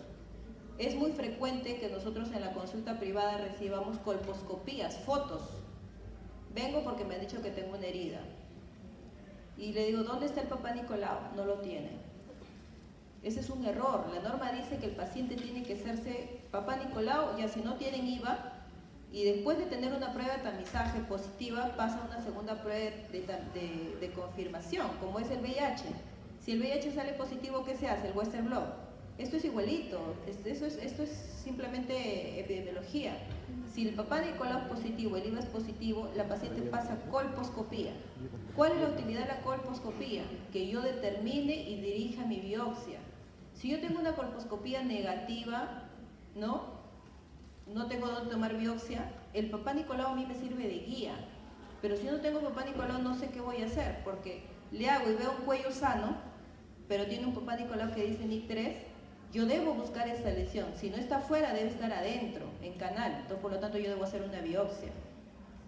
Es muy frecuente que nosotros en la consulta privada recibamos colposcopías, fotos. Vengo porque me han dicho que tengo una herida. Y le digo, ¿dónde está el Papa Nicolau? No lo tiene. Ese es un error. La norma dice que el paciente tiene que hacerse Papa Nicolau, ya si no tienen IVA, y después de tener una prueba de tamizaje positiva, pasa una segunda prueba de confirmación, como es el VIH. Si el VIH sale positivo, ¿qué se hace? El Western Blot. Esto es igualito, esto es simplemente epidemiología. Si el Papa Nicolau es positivo, el IVA es positivo, la paciente pasa colposcopía. ¿Cuál es la utilidad de la colposcopía? Que yo determine y dirija mi biopsia. Si yo tengo una colposcopía negativa, ¿no tengo dónde tomar biopsia, el Papa Nicolau a mí me sirve de guía. Pero si yo no tengo Papa Nicolau, no sé qué voy a hacer, porque le hago y veo un cuello sano, pero tiene un Papa Nicolau que dice NIC3, yo debo buscar esa lesión. Si no está afuera, debe estar adentro, en canal. Entonces, por lo tanto, yo debo hacer una biopsia.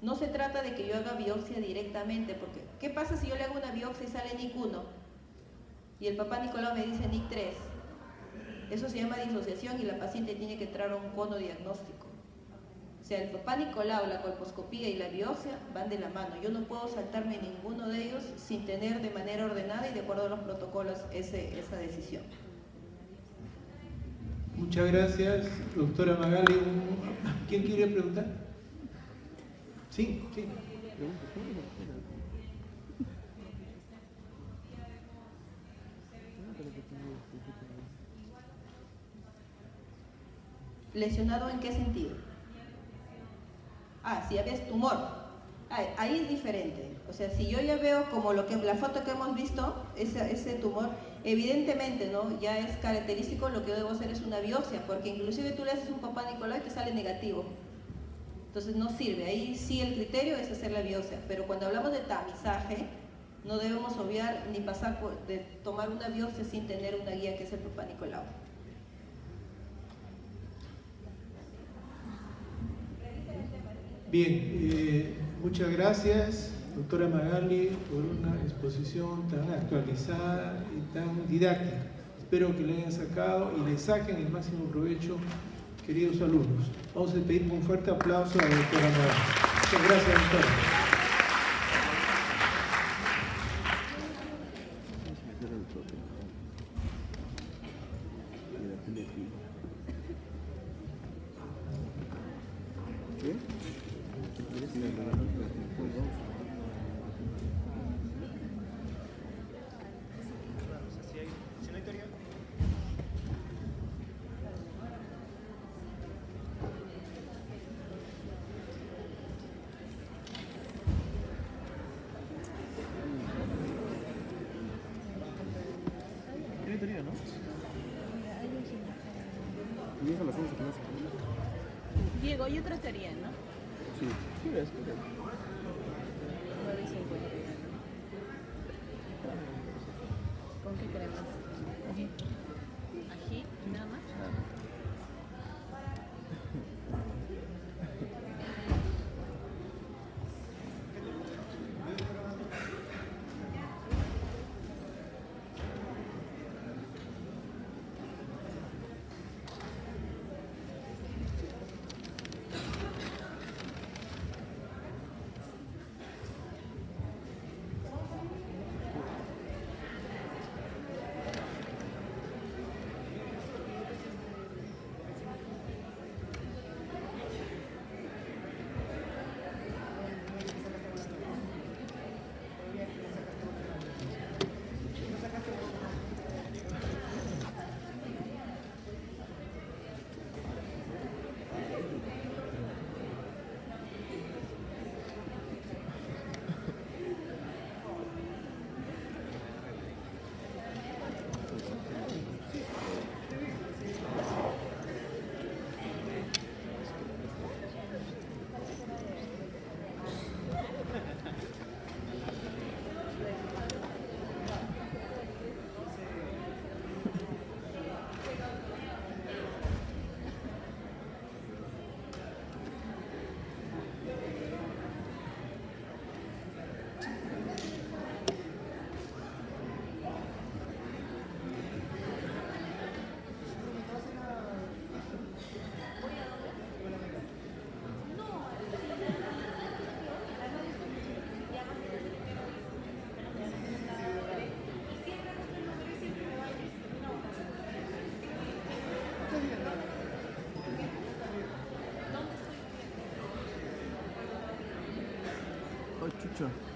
No se trata de que yo haga biopsia directamente, porque ¿qué pasa si yo le hago una biopsia y sale NIC1? Y el Papa Nicolau me dice NIC3. Eso se llama disociación y la paciente tiene que entrar a un cono diagnóstico. O sea, el Papa Nicolau, la colposcopía y la biopsia van de la mano. Yo no puedo saltarme ninguno de ellos sin tener de manera ordenada y de acuerdo a los protocolos esa decisión. Muchas gracias, doctora Magali. ¿Quién quiere preguntar? Sí. ¿Lesionado en qué sentido? Si ya ves tumor. Ahí es diferente. O sea, si yo ya veo como la foto que hemos visto, ese tumor, evidentemente, ¿no? Ya es característico, lo que yo debo hacer es una biopsia, porque inclusive tú le haces un Papa Nicolau y te sale negativo. Entonces no sirve. Ahí sí el criterio es hacer la biopsia. Pero cuando hablamos de tamizaje, no debemos obviar ni pasar de tomar una biopsia sin tener una guía que es el Papa Nicolau. Bien, muchas gracias, doctora Magali, por una exposición tan actualizada y tan didáctica. Espero que le hayan sacado y le saquen el máximo provecho, queridos alumnos. Vamos a pedir un fuerte aplauso a la doctora Magali. Muchas gracias, doctora. ¿Qué? teoría, ¿no? Comienza a las 11 clases. Diego, hay otra teoría, ¿no? Sí. ¿Qué ves? ¿Qué ves? 9:50. ¿Con qué cremas? Ají, nada más. Ay, chucha.